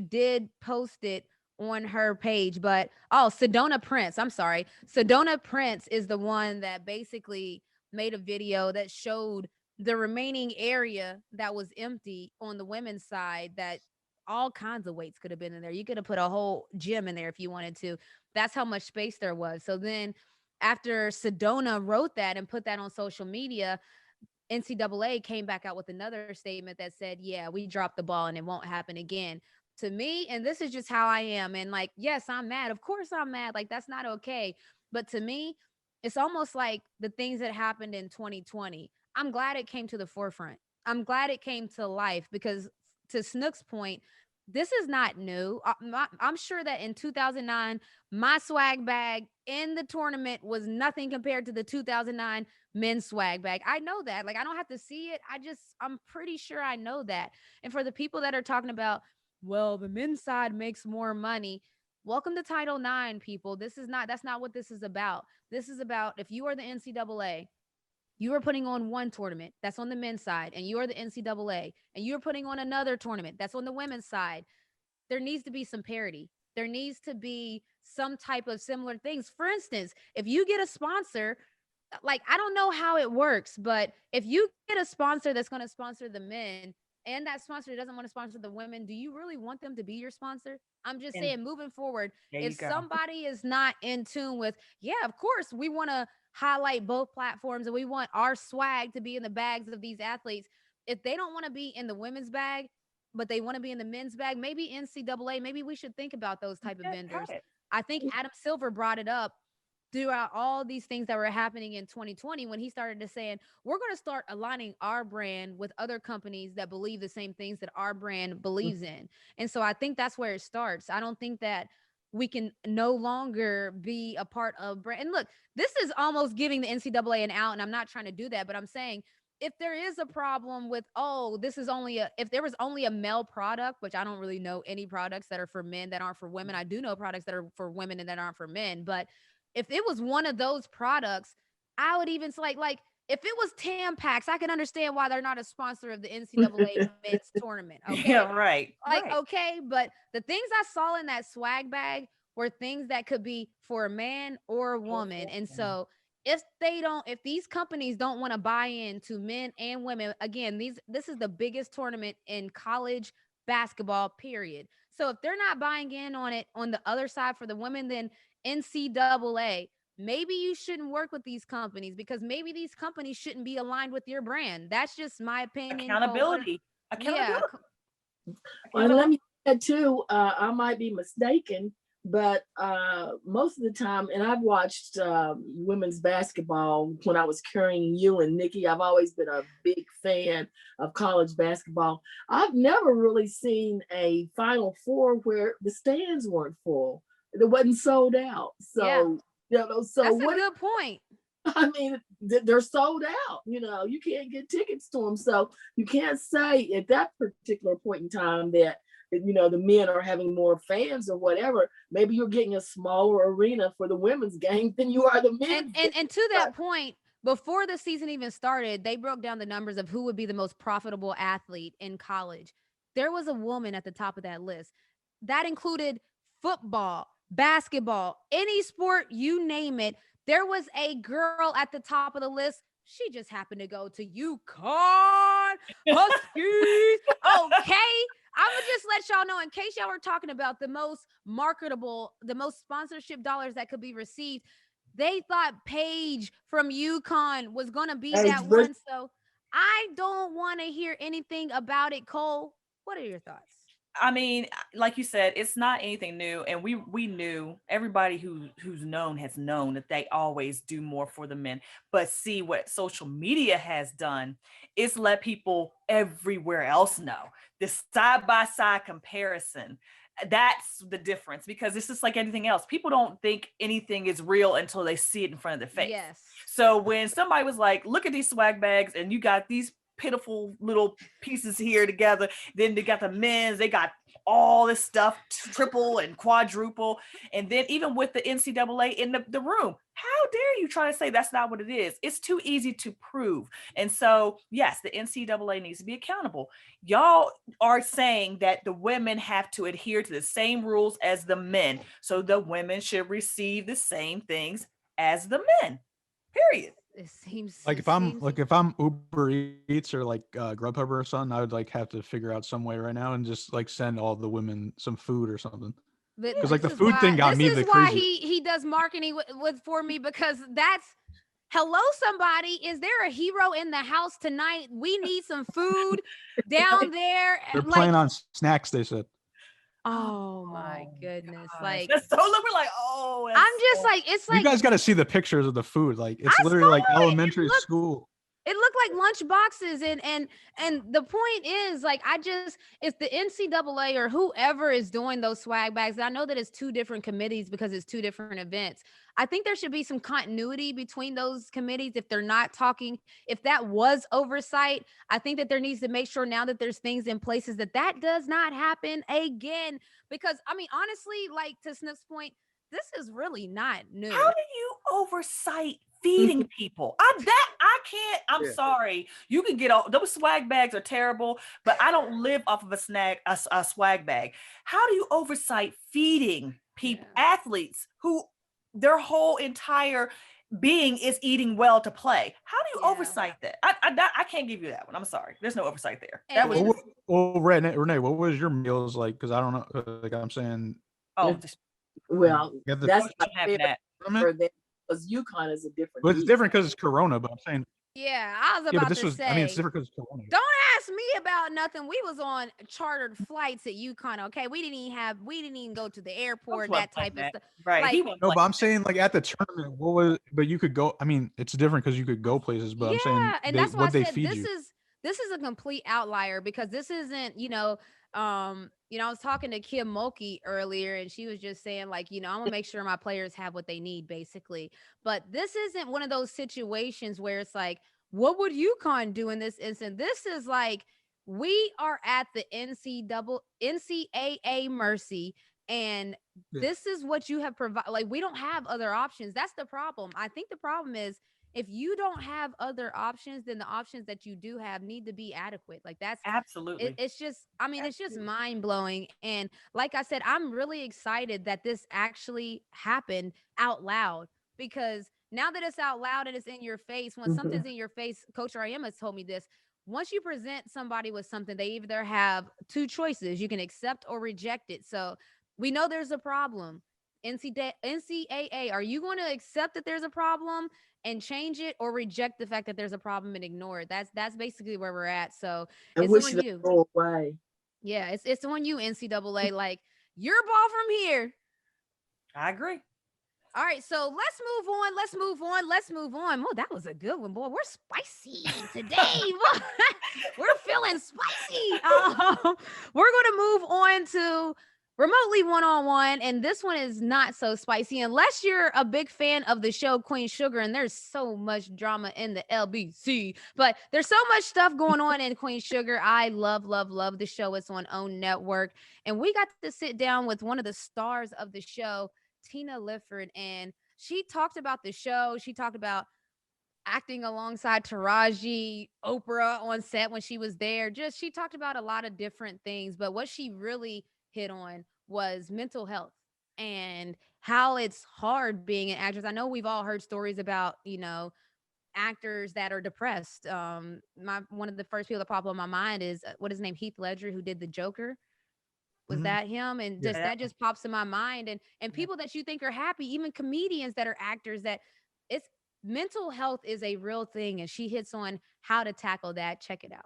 did post it on her page, but Sedona Prince. I'm sorry. Sedona Prince is the one that basically made a video that showed the remaining area that was empty on the women's side, that all kinds of weights could have been in there. You could have put a whole gym in there if you wanted to. That's how much space there was. So then after Sedona wrote that and put that on social media, NCAA came back out with another statement that said, yeah, we dropped the ball and it won't happen again. To me, and this is just how I am, and like, yes, I'm mad. Of course I'm mad. Like, that's not okay. But to me, it's almost like the things that happened in 2020. I'm glad it came to the forefront. I'm glad it came to life, because to Snook's point, this is not new. I'm sure that in 2009, my swag bag in the tournament was nothing compared to the 2009 men's swag bag. I know that. Like, I don't have to see it. I'm pretty sure I know that. And for the people that are talking about, well, the men's side makes more money. Welcome to Title IX, people. That's not what this is about. This is about, if you are the NCAA, you are putting on one tournament that's on the men's side, and you are the NCAA, and you're putting on another tournament that's on the women's side. There needs to be some parity. There needs to be some type of similar things. For instance, if you get a sponsor, like, I don't know how it works, but if you get a sponsor that's going to sponsor the men, and that sponsor doesn't want to sponsor the women, do you really want them to be your sponsor? I'm just saying, moving forward, if somebody is not in tune with, yeah, of course, we want to highlight both platforms and we want our swag to be in the bags of these athletes. If they don't want to be in the women's bag, but they want to be in the men's bag, maybe NCAA, maybe we should think about those type of vendors. I think Adam Silver brought it up throughout all these things that were happening in 2020, when he started to saying, we're going to start aligning our brand with other companies that believe the same things that our brand believes in. And so I think that's where it starts. I don't think that we can no longer be a part of brand. And look, this is almost giving the NCAA an out, and I'm not trying to do that, but I'm saying, if there is a problem with, if there was only a male product, which I don't really know any products that are for men that aren't for women. I do know products that are for women and that aren't for men, but if it was one of those products, I would even say, like if it was Tampax, I can understand why they're not a sponsor of the NCAA men's tournament. Okay. Yeah, right. Okay. But the things I saw in that swag bag were things that could be for a man or a woman. And so if these companies don't want to buy into men and women, again, this is the biggest tournament in college basketball, period. So if they're not buying in on it on the other side for the women, then NCAA, maybe you shouldn't work with these companies, because maybe these companies shouldn't be aligned with your brand. That's just my opinion. Accountability. Yeah. And let me add too, I might be mistaken, but most of the time, and I've watched women's basketball when I was carrying you and Nikki. I've always been a big fan of college basketball. I've never really seen a Final Four where the stands weren't full. It wasn't sold out. So, Yeah. so that's what, a good point. I mean, they're sold out. You can't get tickets to them. So you can't say at that particular point in time that, the men are having more fans or whatever. Maybe you're getting a smaller arena for the women's game than you are the men's. And to that point, before the season even started, they broke down the numbers of who would be the most profitable athlete in college. There was a woman at the top of that list. That included football, basketball, any sport, you name it. There was a girl at the top of the list. She just happened to go to UConn Huskies. Okay. I'm going to just let y'all know, in case y'all were talking about the most marketable, the most sponsorship dollars that could be received, they thought Paige from UConn was going to be that one. So I don't want to hear anything about it. Cole, what are your thoughts? I mean, like you said, it's not anything new. And we knew, everybody who's known has known that they always do more for the men. But see, what social media has done is let people everywhere else know. This side-by-side comparison, that's the difference, because it's just like anything else. People don't think anything is real until they see it in front of their face. Yes. So when somebody was like, look at these swag bags and you got these pitiful little pieces here together, then they got the men's, they got all this stuff, triple and quadruple, and then even with the NCAA in the room, how dare you try to say that's not what it is? It's too easy to prove. And so yes, the NCAA needs to be accountable. Y'all are saying that the women have to adhere to the same rules as the men, so the women should receive the same things as the men, period. It seems Like if I'm Uber Eats or like Grubhub or something, I would like have to figure out some way right now and just like send all the women some food or something. Because like the food thing got me the crazy. This is why he does marketing with for me, because that's, hello, somebody, is there a hero in the house tonight? We need some food down there. They're playing on snacks, they said. Oh my goodness. Gosh. Like, That's so, we're like, oh, I'm just like, it's like, you guys got to see the pictures of the food. Like it's I literally like saw it. elementary school. It looked like lunch boxes, and the point is, like, if the NCAA or whoever is doing those swag bags, I know that it's two different committees because it's two different events. I think there should be some continuity between those committees. If they're not talking, if that was oversight, I think that there needs to make sure now that there's things in places that does not happen again. Because I mean, honestly, like to Sniff's point, this is really not new. How do you oversight feeding people? I can't. I'm sorry. You can get all those swag bags are terrible, but I don't live off of a swag bag. How do you oversight feeding people, athletes who their whole entire being is eating well to play? How do you oversight that? I can't give you that one. I'm sorry. There's no oversight there. That was Renee, what was your meals like? Because I don't know. Like I'm saying. Oh, well, that's not fair that. for them, because UConn is a different. But it's different because it's Corona. But I'm saying. Yeah, I was about to say. I mean, it's different because it's Corona. Don't ask me about nothing. We was on chartered flights at UConn. Okay, we didn't even go to the airport. That type of stuff. Right. Like, No, but I'm saying like at the tournament, but you could go. I mean, it's different because you could go places. But I'm saying, and that's why I said this is a complete outlier, because this isn't, I was talking to Kim Mulkey earlier, and she was just saying, like, I'm gonna make sure my players have what they need, basically. But this isn't one of those situations where it's like, what would UConn do in this instant? This is like, we are at the NCAA mercy, and this is what you have provided. Like, we don't have other options. That's the problem. I think the problem is, if you don't have other options, then the options that you do have need to be adequate. Like, that's absolutely. It's just, I mean, it's just mind blowing. And like I said, I'm really excited that this actually happened out loud, because now that it's out loud and it's in your face, when something's in your face, Coach R.M. has told me this. Once you present somebody with something, they either have two choices. You can accept or reject it. So we know there's a problem. NCAA, are you going to accept that there's a problem and change it, or reject the fact that there's a problem and ignore it? That's basically where we're at. So it's on you. Go away. Yeah, it's on you, NCAA. Like, your ball from here. I agree. All right, so let's move on. Oh, that was a good one, boy. We're spicy today. We're feeling spicy. We're going to move on to Remotely one-on-one, and this one is not so spicy unless you're a big fan of the show Queen Sugar, and there's so much drama in the LBC, but there's so much stuff going on in Queen Sugar. I love the show. It's on OWN Network, and we got to sit down with one of the stars of the show, Tina Lifford, and she talked about the show. She talked about acting alongside Taraji, Oprah on set when she was there. Just she talked about a lot of different things, but what she really hit on was mental health and how it's hard being an actress. I know we've all heard stories about, actors that are depressed. My one of the first people that pop on my mind is what is his name, Heath Ledger, who did the Joker. Was that him? And Yeah. just that just pops in my mind. And people that you think are happy, even comedians that are actors, that it's mental health is a real thing. And she hits on how to tackle that. Check it out.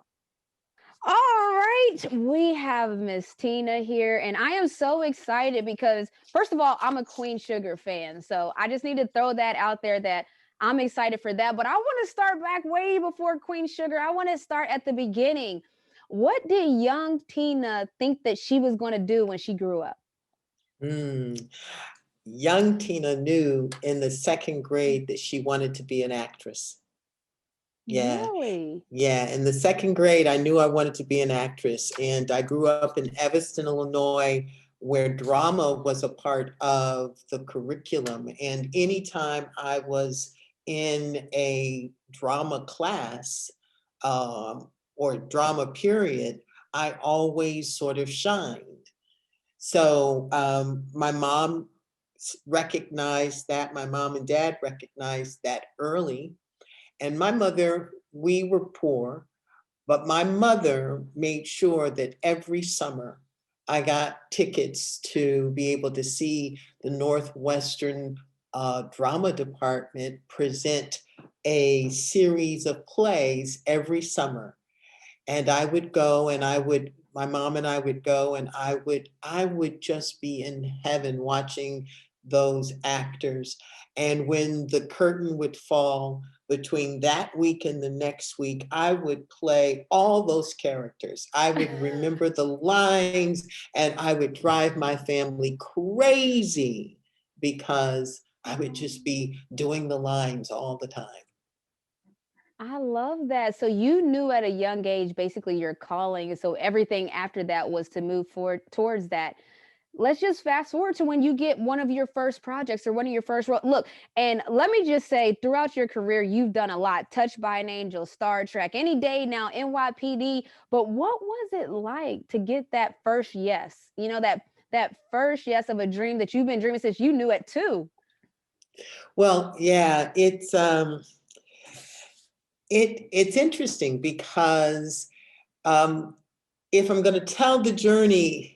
All right, we have Miss Tina here, and I am so excited because, first of all, I'm a Queen Sugar fan, so I just need to throw that out there that I'm excited for that. But I want to start back way before Queen Sugar. I want to start at the beginning. What did young Tina think that she was going to do when she grew up? Young Tina knew in the second grade that she wanted to be an actress. Yeah. Really? Yeah, in the second grade, I knew I wanted to be an actress. And I grew up in Evanston, Illinois, where drama was a part of the curriculum. And anytime I was in a drama class or drama period, I always sort of shined. So my mom recognized that, my mom and dad recognized that early. And my mother, we were poor, but my mother made sure that every summer I got tickets to be able to see the Northwestern Drama Department present a series of plays every summer. And I would go and my mom and I would go, and I would just be in heaven watching those actors. And when the curtain would fall between that week and the next week, I would play all those characters. I would remember the lines, and I would drive my family crazy because I would just be doing the lines all the time. I love that. So you knew at a young age, basically your calling. And so everything after that was to move forward towards that. Let's just fast forward to when you get one of your first projects or one of your first look. And let me just say, throughout your career, you've done a lot. Touched by an Angel, Star Trek, Any Day Now, NYPD. But what was it like to get that first yes? That first yes of a dream that you've been dreaming since you knew it too. Well, yeah, it's interesting because if I'm going to tell the journey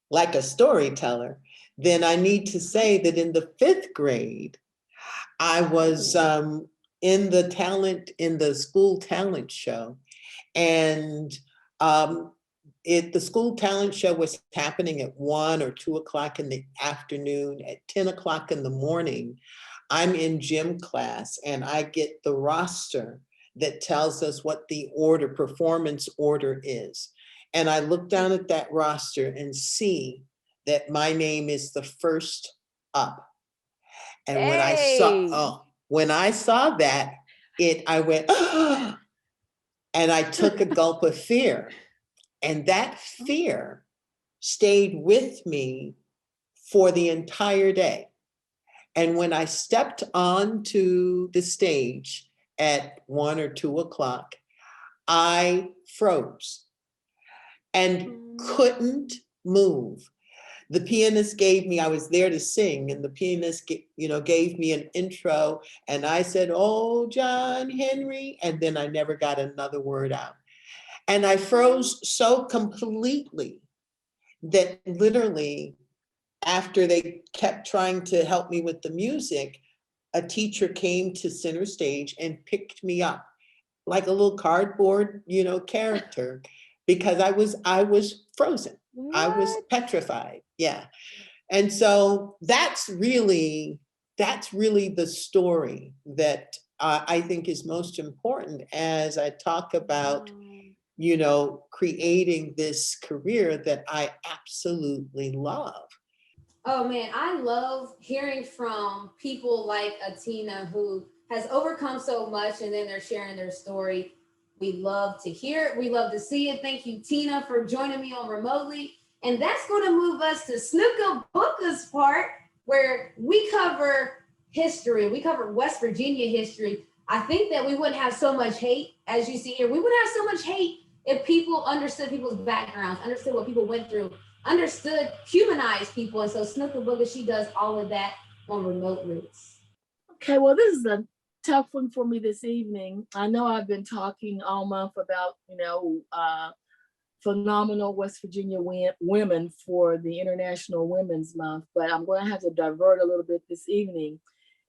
like a storyteller, then I need to say that in the 5th grade, I was in the school talent show. And the school talent show was happening at 1 or 2 o'clock in the afternoon. At 10 o'clock in the morning, I'm in gym class and I get the roster that tells us what the performance order is. And I look down at that roster and see that my name is the first up. And when I saw that, I went, oh, and I took a gulp of fear. And that fear stayed with me for the entire day. And when I stepped onto the stage at 1 or 2 o'clock, I froze and couldn't move. The pianist I was there to sing, and the pianist, gave me an intro, and I said, "Oh, John Henry," and then I never got another word out. And I froze so completely that literally, after they kept trying to help me with the music, a teacher came to center stage and picked me up like a little cardboard, character, because I was frozen. What? I was petrified. Yeah. And so that's really the story that I think is most important as I talk about creating this career that I absolutely love. Oh man, I love hearing from people like Atina who has overcome so much and then they're sharing their story. We love to hear it. We love to see it. Thank you, Tina, for joining me on Remotely. And that's going to move us to Snooka Booka's part where we cover history. We cover West Virginia history. I think that we wouldn't have so much hate as you see here. We wouldn't have so much hate if people understood people's backgrounds, understood what people went through, understood, humanized people. And so Snooka Booka, she does all of that on Remote Roots. Okay, well, this is a tough one for me this evening. I know I've been talking all month about, phenomenal West Virginia women for the International Women's Month, but I'm going to have to divert a little bit this evening.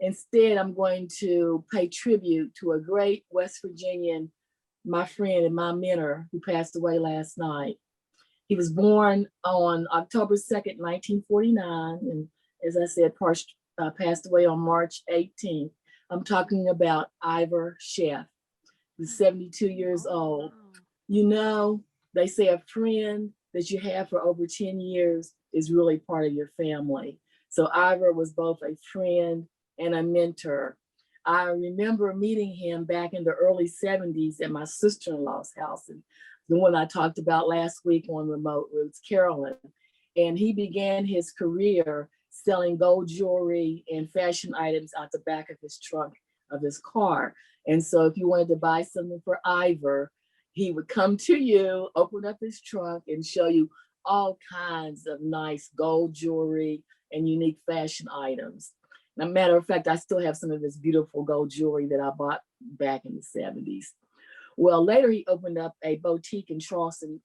Instead, I'm going to pay tribute to a great West Virginian, my friend and my mentor, who passed away last night. He was born on October 2nd, 1949, and as I said, passed away on March 18th. I'm talking about Ivor Sheff, who's 72 years old. They say a friend that you have for over 10 years is really part of your family. So Ivor was both a friend and a mentor. I remember meeting him back in the early 70s at my sister-in-law's house, and the one I talked about last week on Remote Roots, Carolyn. And he began his career selling gold jewelry and fashion items out the back of his trunk of his car. And so if you wanted to buy something for Ivor, he would come to you, open up his trunk, and show you all kinds of nice gold jewelry and unique fashion items. As a matter of fact, I still have some of this beautiful gold jewelry that I bought back in the 70s. Well, later he opened up a boutique in Charleston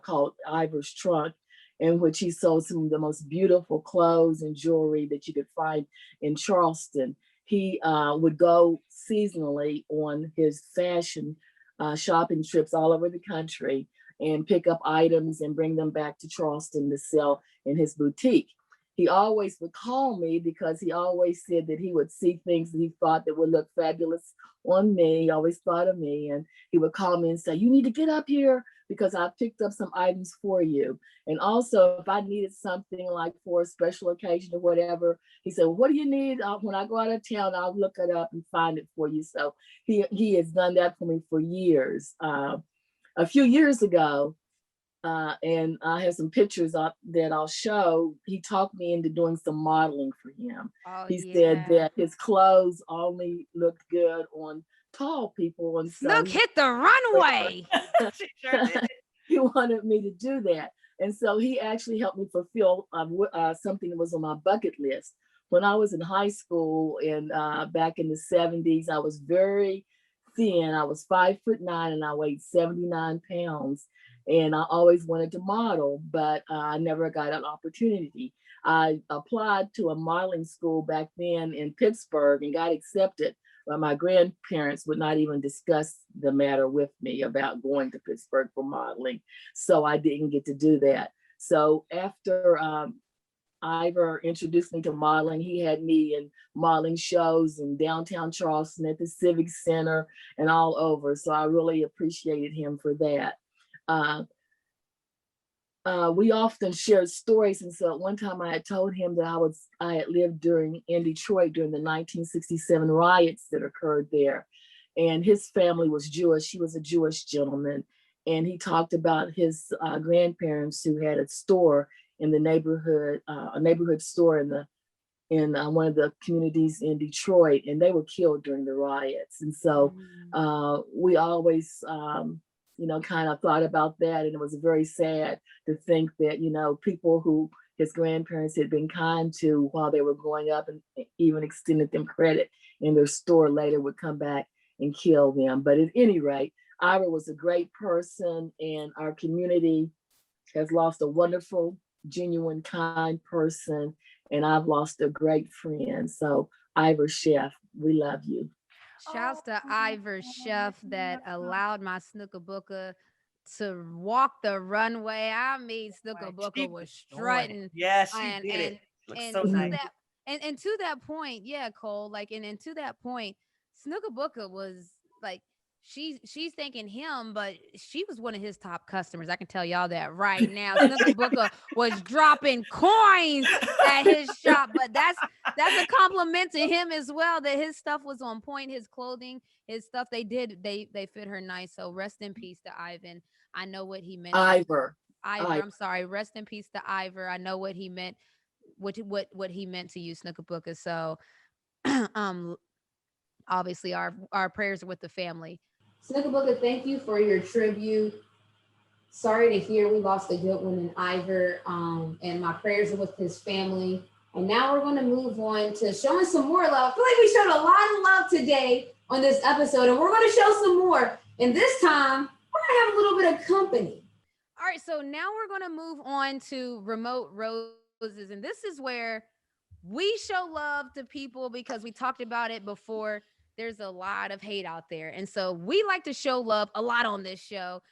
called Ivor's Trunk, in which he sold some of the most beautiful clothes and jewelry that you could find in Charleston. He would go seasonally on his fashion shopping trips all over the country and pick up items and bring them back to Charleston to sell in his boutique. He always would call me because he always said that he would see things that he thought that would look fabulous on me. He always thought of me, and he would call me and say, "You need to get up here because I picked up some items for you." And also, if I needed something like for a special occasion or whatever, he said, "Well, what do you need? When I go out of town, I'll look it up and find it for you." So he has done that for me for years. A few years ago, and I have some pictures that I'll show, he talked me into doing some modeling for him. He said that his clothes only looked good on tall people. And so Snook hit the runway. She sure did. he wanted me to do that. And so he actually helped me fulfill something that was on my bucket list. When I was in high school and back in the 70s, I was very thin. I was 5'9" and I weighed 79 pounds. And I always wanted to model, but I never got an opportunity. I applied to a modeling school back then in Pittsburgh and got accepted, but my grandparents would not even discuss the matter with me about going to Pittsburgh for modeling. So I didn't get to do that. So after Ivor introduced me to modeling, he had me in modeling shows in downtown Charleston at the Civic Center and all over. So I really appreciated him for that. We often shared stories, and so at one time I had told him that I had lived in Detroit during the 1967 riots that occurred there, and his family was Jewish. He was a Jewish gentleman, and he talked about his grandparents who had a store in the neighborhood, a neighborhood store in one of the communities in Detroit, and they were killed during the riots. And so we always kind of thought about that. And it was very sad to think that, people who his grandparents had been kind to while they were growing up and even extended them credit in their store later would come back and kill them. But at any rate, Ivor was a great person, and our community has lost a wonderful, genuine, kind person. And I've lost a great friend. So Ivor Sheff, we love you. Shouts to Ivor Sheff that allowed my Snooka Booka to walk the runway. I mean, Snooka Booka was strutting. Yes, she did it. Looks so nice. And to that point, yeah, Cole, and to that point, Snooka Booka was like, she's thanking him, but she was one of his top customers. I can tell y'all that right now. Snooker Booker was dropping coins at his shop, but that's a compliment to him as well, that his stuff was on point. His clothing, his stuff, they fit her nice. So rest in peace to Ivan. I know what he meant. Ivor. I'm sorry. Rest in peace to Ivor. I know what he meant. What he meant to you, Snooker Booker. So, obviously our prayers are with the family. Snooker Booker, thank you for your tribute. Sorry to hear we lost a good one in Ivor. And my prayers are with his family. And now we're going to move on to showing some more love. I feel like we showed a lot of love today on this episode, and we're going to show some more. And this time, we're going to have a little bit of company. All right, so now we're going to move on to Remote Roses. And this is where we show love to people, because we talked about it before. There's a lot of hate out there. And so we like to show love a lot on this show.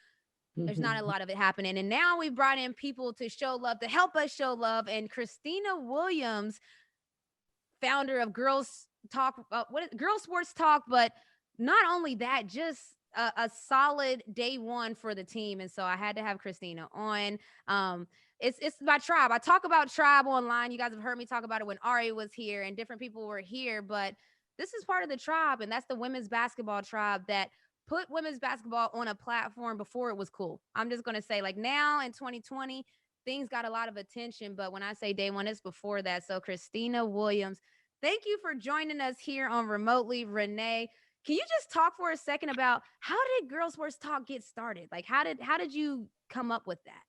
There's not a lot of it happening. And now we've brought in people to show love, to help us show love. And Christina Williams, founder of Girls Sports Talk, but not only that, just a solid day one for the team. And so I had to have Christina on. It's my tribe. I talk about tribe online. You guys have heard me talk about it when Ari was here and different people were here, but this is part of the tribe, and that's the women's basketball tribe that put women's basketball on a platform before it was cool. I'm just going to say, like, now in 2020, things got a lot of attention, but when I say day one, it's before that. So Christina Williams, thank you for joining us here on Remotely Renee. Can you just talk for a second about how did Girls Sports Talk get started? Like, how did you come up with that?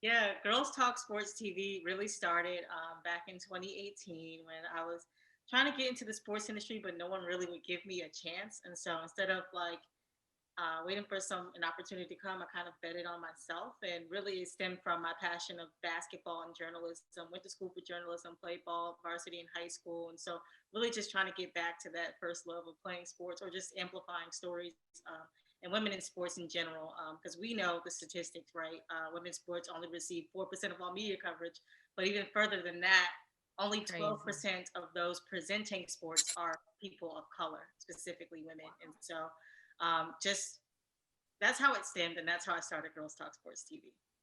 Yeah, Girls Talk Sports TV really started back in 2018 when I was trying to get into the sports industry, but no one really would give me a chance. And so instead of waiting for an opportunity to come, I kind of bet it on myself. And really it stemmed from my passion of basketball and journalism. Went to school for journalism, played ball, varsity in high school. And so really just trying to get back to that first love of playing sports, or just amplifying stories and women in sports in general. Because we know the statistics, right? Women's sports only receive 4% of all media coverage, but even further than that, only 12% of those presenting sports are people of color, specifically women. And so just that's how it stemmed, and that's how I started Girls Talk Sports TV.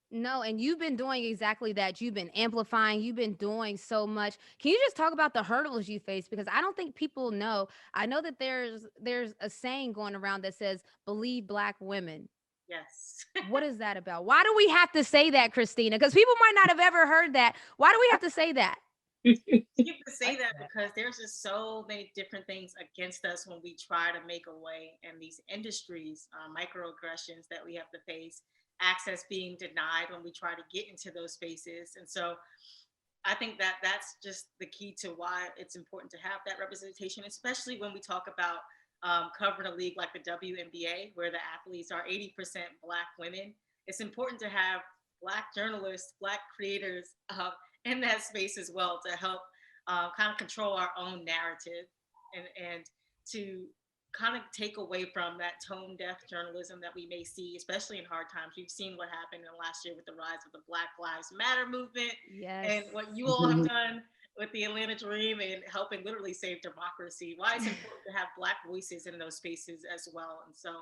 No, and you've been doing exactly that. You've been amplifying. You've been doing so much. Can you just talk about the hurdles you face? Because I don't think people know. I know that there's a saying going around that says, "Believe Black women." Yes. What is that about? Why do we have to say that, Christina? Because people might not have ever heard that. Why do we have to say that? You have to say that because there's just so many different things against us when we try to make a way in these industries, microaggressions that we have to face, access being denied when we try to get into those spaces. And so I think that that's just the key to why it's important to have that representation, especially when we talk about covering a league like the WNBA, where the athletes are 80% Black women. It's important to have Black journalists, Black creators, in that space as well, to help kind of control our own narrative and to kind of take away from that tone deaf journalism that we may see, especially in hard times. We've seen what happened in last year with the rise of the Black Lives Matter movement. Yes. And what you all have done with the Atlanta Dream and helping literally save democracy. Why it's important to have Black voices in those spaces as well. And so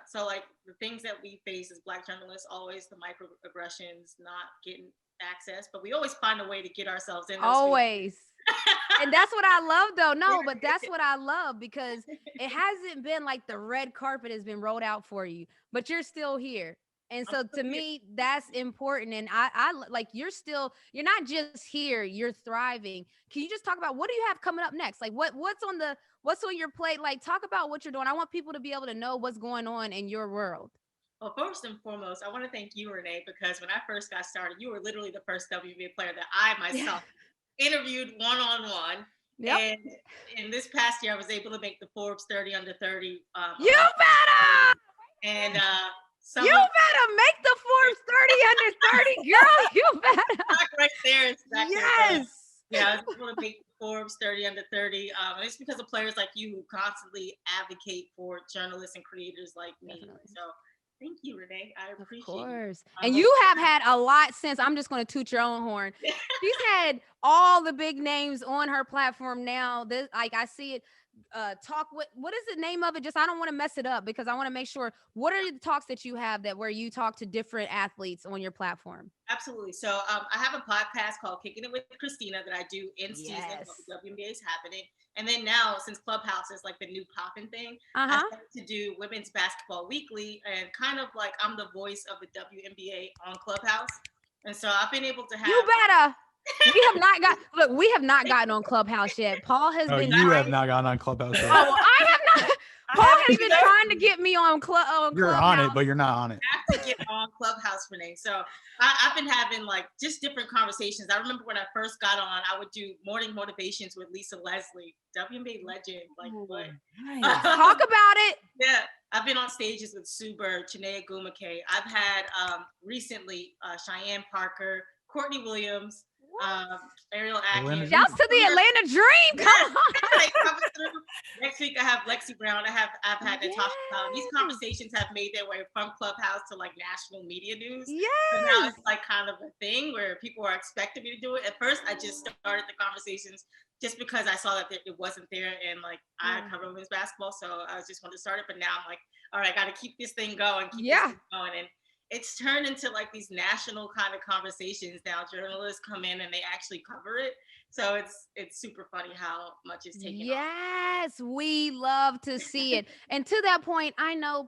so like the things that we face as Black journalists, always the microaggressions, not getting access, but we always find a way to get ourselves in those always. And that's what I love though. No, but that's what I love, because it hasn't been like the red carpet has been rolled out for you, but you're still here. And so to me, that's important. And I like, you're not just here, you're thriving. Can you just talk about what do you have coming up next? Like what's on your plate? Like, talk about what you're doing. I want people to be able to know what's going on in your world. Well, first and foremost, I want to thank you, Renee, because when I first got started, you were literally the first WNBA player that I myself interviewed one-on-one. Yep. And in this past year, I was able to make the Forbes 30 under 30. You better! And you better make the Forbes 30 under 30, girl. You better. Right there. Exactly. Yes. Yeah, I was able to make Forbes 30 under 30. And it's because of players like you who constantly advocate for journalists and creators like me. Definitely. So thank you, Renee. I appreciate it. Of course. And you have had a lot since. I'm just going to toot your own horn. She's had all the big names on her platform now. This, like, I see it. talk. What is the name of it? Just I don't want to mess it up because I want to make sure. What are the talks that you have where you talk to different athletes on your platform? Absolutely. So I have a podcast called Kicking It with Christina that I do in season while the WNBA is happening. And then now, since Clubhouse is like the new popping thing, I started to do Women's Basketball Weekly, and kind of like I'm the voice of the WNBA on Clubhouse. And so I've been able to have. You better. We have not gotten on Clubhouse yet. Paul has been. You have not gotten on Clubhouse yet. Oh, I have not. Paul has been trying to get me on Clubhouse. You're on it, but you're not on it. I have to get on Clubhouse, Renee. So I've been having like just different conversations. I remember when I first got on, I would do morning motivations with Lisa Leslie, WNBA legend. Like what? Nice. Talk about it. Yeah, I've been on stages with Sue Bird, Chinea Gumake. I've had recently Cheyenne Parker, Courtney Williams. Ariel Atkins. Shouts to the Atlanta Dream. Come on. Next week I have Lexi Brown. I've had Natasha Powell. These conversations have made their way from Clubhouse to like national media news. Yeah. So now it's like kind of a thing where people are expecting me to do it. At first, I just started the conversations just because I saw that it wasn't there, and like I cover women's basketball, so I just wanted to start it. But now I'm like, all right, I got to keep this thing going. Keep this thing going. And it's turned into like these national kind of conversations now. Journalists come in and they actually cover it. So it's super funny how much it's taking off. We love to see it. And to that point, I know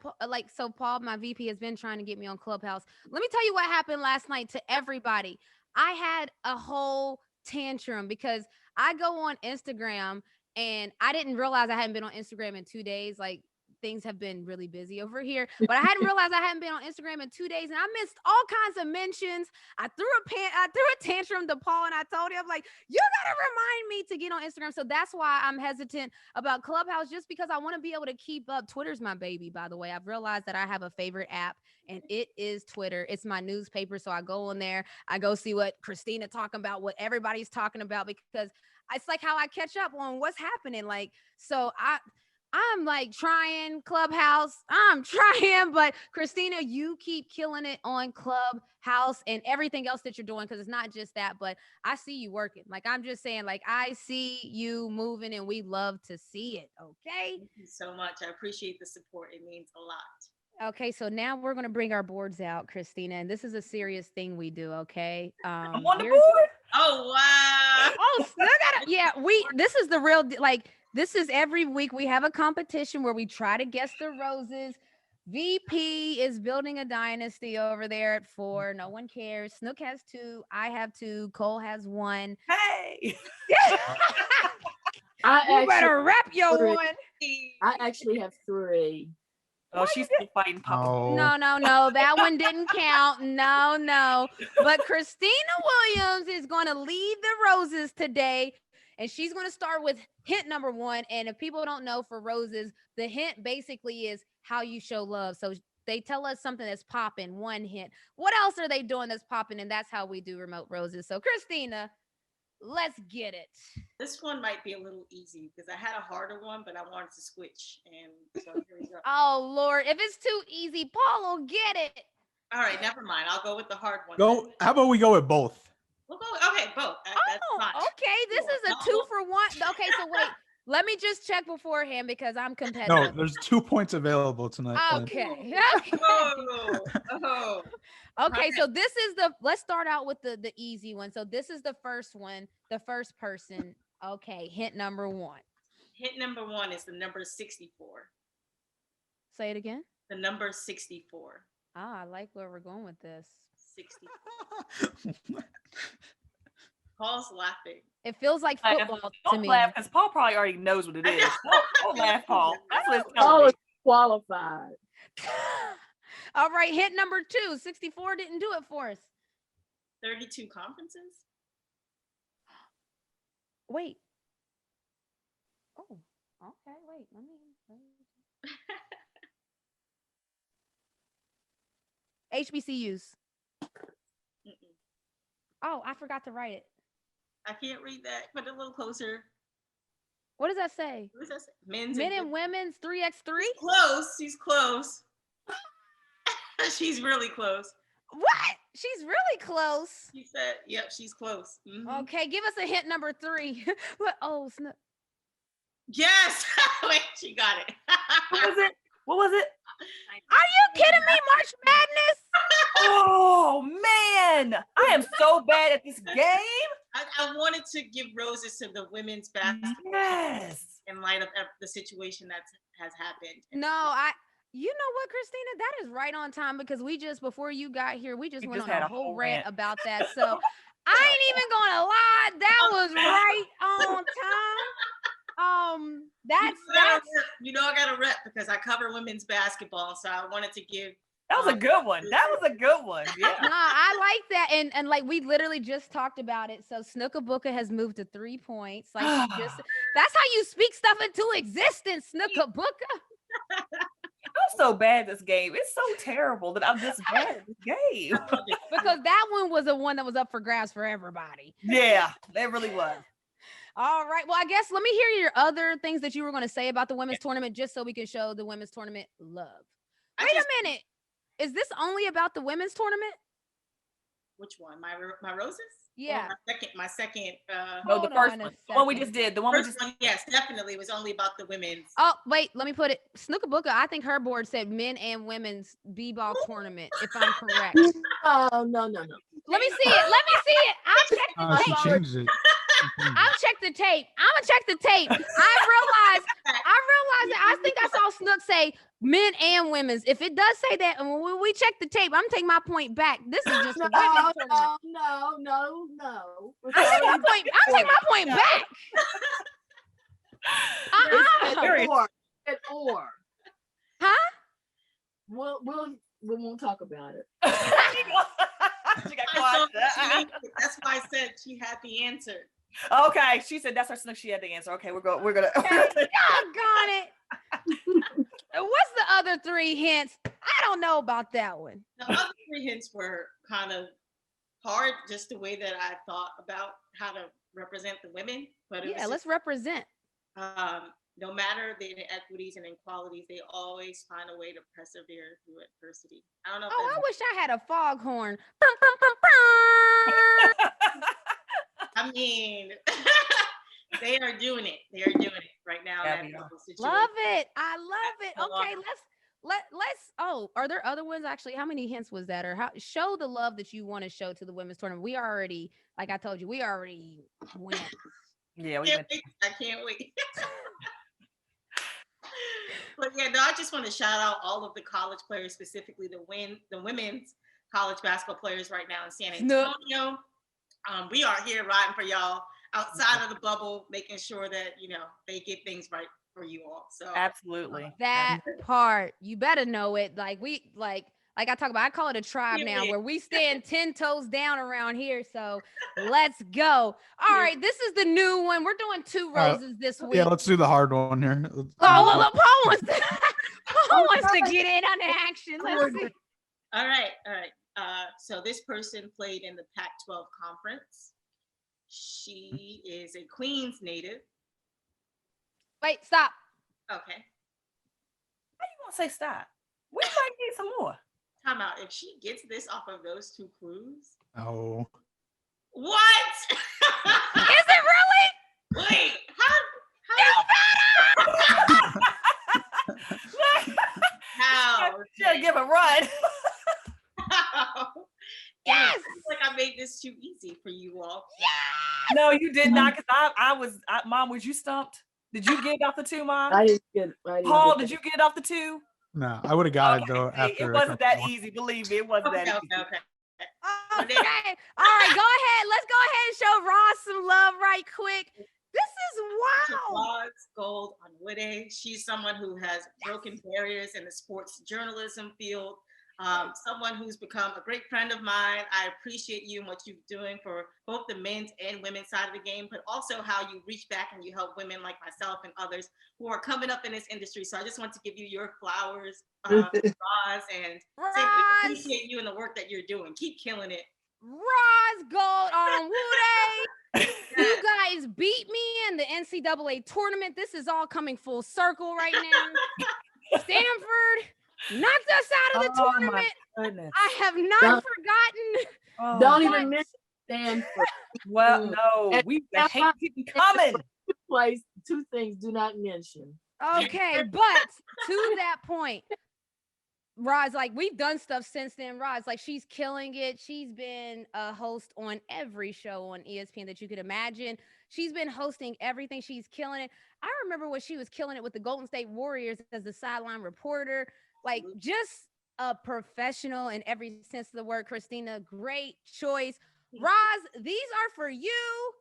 so Paul, my VP, has been trying to get me on Clubhouse. Let me tell you what happened last night to everybody. I had a whole tantrum because I go on Instagram and I didn't realize I hadn't been on Instagram in 2 days. Like, things have been really busy over here, but I hadn't realized I hadn't been on Instagram in 2 days, and I missed all kinds of mentions. I threw a tantrum to Paul, and I told him, like, you gotta remind me to get on Instagram. So that's why I'm hesitant about Clubhouse, just because I want to be able to keep up. Twitter's my baby, by the way. I've realized that I have a favorite app, and it is Twitter. It's my newspaper, so I go on there. I go see what Christina talking about, what everybody's talking about, because it's like how I catch up on what's happening. Like, so I'm like trying Clubhouse. I'm trying, but Christina, you keep killing it on Clubhouse and everything else that you're doing, because it's not just that, but I see you working. Like, I'm just saying, like, I see you moving, and we love to see it. Okay. Thank you so much. I appreciate the support. It means a lot. Okay, so now we're going to bring our boards out, Christina, and this is a serious thing we do, okay? I'm on the board? Oh, wow. Oh, yeah, this is the real, like, this is every week we have a competition where we try to guess the roses. VP is building a dynasty over there at 4. No one cares. Snook has 2. I have 2. Cole has 1. Hey. You better rep your 1. I actually have 3. Oh, she's still fighting Papa. Oh. No. That one didn't count. No. But Christina Williams is going to lead the roses today. And she's going to start with hint number 1. And if people don't know, for roses, the hint basically is how you show love. So they tell us something that's popping, 1 hint. What else are they doing that's popping? And that's how we do remote roses. So Christina, let's get it. This one might be a little easy because I had a harder one, but I wanted to switch. And so here we go. Oh, Lord. If it's too easy, Paul will get it. All right, never mind. I'll go with the hard one. How about we go with both? We'll go. Okay, both. That's fine. Okay. This is a 2 for 1. Okay, so wait. Let me just check beforehand because I'm competitive. No, there's 2 points available tonight. Okay. Oh. Okay, so this is let's start out with the easy one. So this is the first one, the first person. Okay, hint number 1. Hint number 1 is the number 64. Say it again. The number 64. I like where we're going with this. 64. Paul's laughing. It feels like football to Don't me. laugh, because Paul probably already knows what it is. Don't laugh, Paul. That's what it's Paul telling is qualified. All right, hit number 2. 64 didn't do it for us. 32 conferences? Wait. Oh, okay. Wait. Let me. HBCUs. Oh, I forgot to write it. I can't read that. Put it a little closer. What does that say? What does that say? Men and women's 3x3? Close. She's close. She's really close. What? She's really close. She said, yep, she's close. Mm-hmm. Okay, give us a hint number 3. Oh, Yes. Wait, she got it. What was it? Are you kidding me? March Madness? Oh man, I am so bad at this game. I wanted to give roses to the women's basketball Yes. in light of the situation that has happened. No, you know what, Christina? That is right on time because before you got here, we just went on had a whole rant about that. So I ain't even gonna lie. That was right on time. That's I got a rep because I cover women's basketball, so I wanted to give. That was a good one. That was a good one. Yeah. No, I like that, and like we literally just talked about it. So Snooka Booka has moved to 3 points. Like that's how you speak stuff into existence, Snooka Booka. I'm so bad at this game. It's so terrible that I'm just bad at this game. Because that one was the one that was up for grabs for everybody. Yeah, that really was. All right. Well, I guess let me hear your other things that you were going to say about the women's tournament, just so we can show the women's tournament love. Wait a minute. Is this only about the women's tournament? Which one? My roses? Yeah. My second. No, the first one. The one we just did. The one first one, yes, definitely. It was only about the women's. Oh, wait. Let me put it. Snooka Booka, I think her board said men and women's b-ball tournament, if I'm correct. Oh, no. Let me see it. I'll check the tape. She changed it. I'll check the tape. I'm gonna check the tape. I realized that I think I saw Snook say men and women's. If it does say that, and when we check the tape, I'm taking my point back. This is just a women's tournament. No. I'm taking my point back. Or. Huh? We won't talk about it. That's why I said she had the answer. Okay, she said that's her Snook. She had the answer. Okay, we're gonna. Doggone it. What's the other 3 hints? I don't know about that one. The other 3 hints were kind of hard, just the way that I thought about how to represent the women. But let's represent. No matter the inequities and inequalities, they always find a way to persevere through adversity. I don't know. I wish I had a foghorn. I mean, they are doing it. They are doing it right now. Love it. I love it. Okay, let's. Oh, are there other ones actually? How many hints was that? Or show the love that you want to show to the women's tournament? We already, like I told you, we already went. Yeah, I can't wait. But yeah, no, I just want to shout out all of the college players, specifically the women's college basketball players right now in San Antonio. We are here riding for y'all outside of the bubble, making sure that they get things right for you all. So absolutely, that part you better know it. Like I talk about, I call it a tribe now, where we stand 10 toes down around here. So let's go. All right, this is the new one. We're doing 2 roses this week. Yeah, let's do the hard one here. Paul wants to get in on the action. Let's see. All right. So this person played in the Pac-12 conference. She is a Queens native. Wait, stop. Okay. How you gonna say stop? We might need some more. Time out. If she gets this off of those 2 clues. Oh. What? Is it really? Wait. How? Should give a run. Yes. I feel like I made this too easy for you all. Yeah. No, you did not. Because Mom, was you stumped? Did you get it off the 2, Mom? I didn't get it. Paul, did you get it off the 2? No, I would have got it though. After it wasn't that easy. Believe me, it wasn't that easy. Okay. All right, go ahead. Let's go ahead and show Ross some love right quick. This is wow. Ross Gold on Woody. She's someone who has broken barriers in the sports journalism field. Someone who's become a great friend of mine. I appreciate you and what you're doing for both the men's and women's side of the game, but also how you reach back and you help women like myself and others who are coming up in this industry. So I just want to give you your flowers, Roz, and say we appreciate you and the work that you're doing. Keep killing it. Roz Gold on Woody. You guys beat me in the NCAA tournament. This is all coming full circle right now. Stanford knocked us out of the tournament. I have not forgotten. Don't even mention Stanford. Well, no, we hate people coming. Place two things do not mention. Okay, but to that point, Roz, like we've done stuff since then. Roz, like she's killing it. She's been a host on every show on ESPN that you could imagine. She's been hosting everything. She's killing it. I remember when she was killing it with the Golden State Warriors as the sideline reporter. Like just a professional in every sense of the word. Christina, great choice. Roz, these are for you.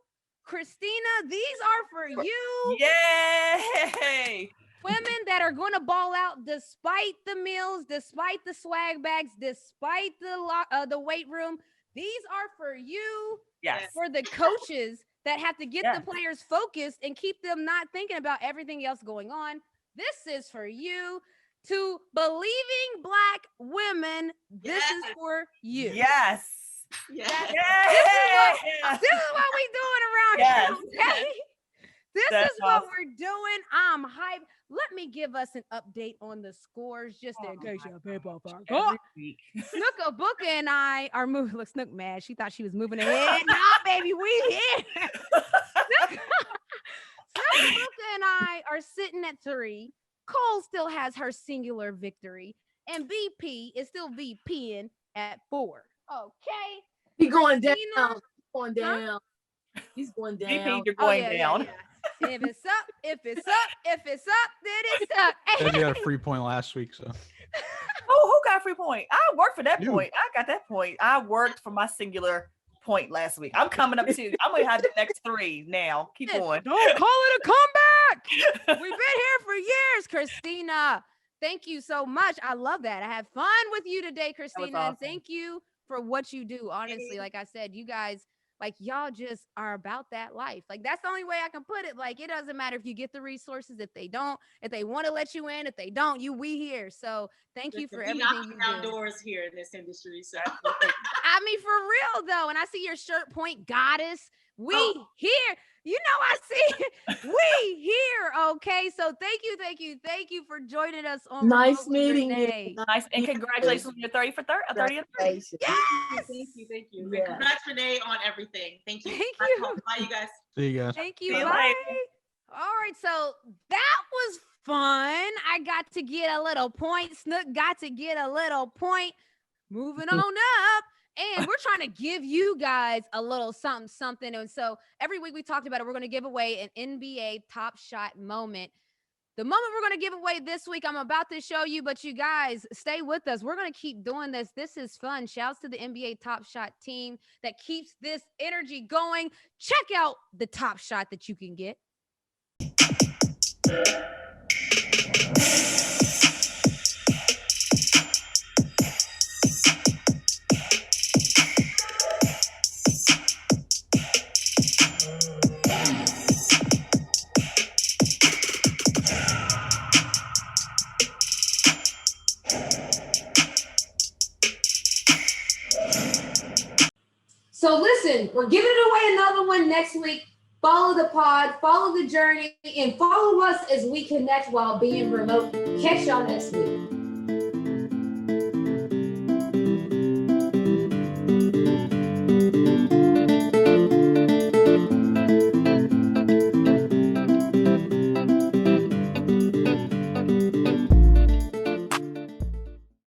Christina, these are for you. Yay! Women that are going to ball out despite the meals, despite the swag bags, despite the weight room. These are for you. Yes. For the coaches that have to get the players focused and keep them not thinking about everything else going on. This is for you. To believing Black women, this is for you. Yes. Yes. This is what we doing around here. Okay? This is what we're doing. I'm hyped. Let me give us an update on the scores just in case your people forgot. Snooka Booka and I are moving. Look, Snook mad. She thought she was moving ahead. Nah, baby, we here. Snooka Booka and I are sitting at 3. Cole still has her singular victory. And BP is still VPing at 4. Okay. He's going down. Tina, He's going down. He's going down. VP, you're going down. Yeah. If it's up, then it's up. Said you got a free point last week, so. Oh, who got a free point? I worked for that point. I got that point. I worked for my singular point last week. I'm coming up too. I'm gonna have the next 3 now. Keep going. Don't call it a comeback. We've been here for years, Christina. Thank you so much. I love that. I had fun with you today, Christina. Awesome. And thank you for what you do. Honestly, like I said, you guys, like y'all just are about that life. Like that's the only way I can put it. Like it doesn't matter if you get the resources, if they don't, if they want to let you in, if they don't, we here. So thank you for everything you do. Outdoors here in this industry. So I mean, for real though. And I see your shirt point, goddess. We here. You know, I see we here. Okay. So thank you for joining us on Nice Remotely meeting Renee. you. Nice, and congratulations on your 30 for 30. Congratulations. Yes. Thank you. Yeah. Congrats, Renee, on everything. Thank you. Thank Bye, you. Bye, you guys. See you guys. Thank you. See you Bye. later. All right. So that was fun. I got to get a little point. Snook got to get a little point. Moving on up. And we're trying to give you guys a little something. And so every week we talked about it. We're going to give away an NBA Top Shot moment. The moment we're going to give away this week, I'm about to show you, but you guys stay with us. We're going to keep doing this. This is fun. Shouts to the NBA Top Shot team that keeps this energy going. Check out the Top Shot that you can get. So listen, we're giving away another one next week. Follow the pod, follow the journey, and follow us as we connect while being remote. Catch y'all next week.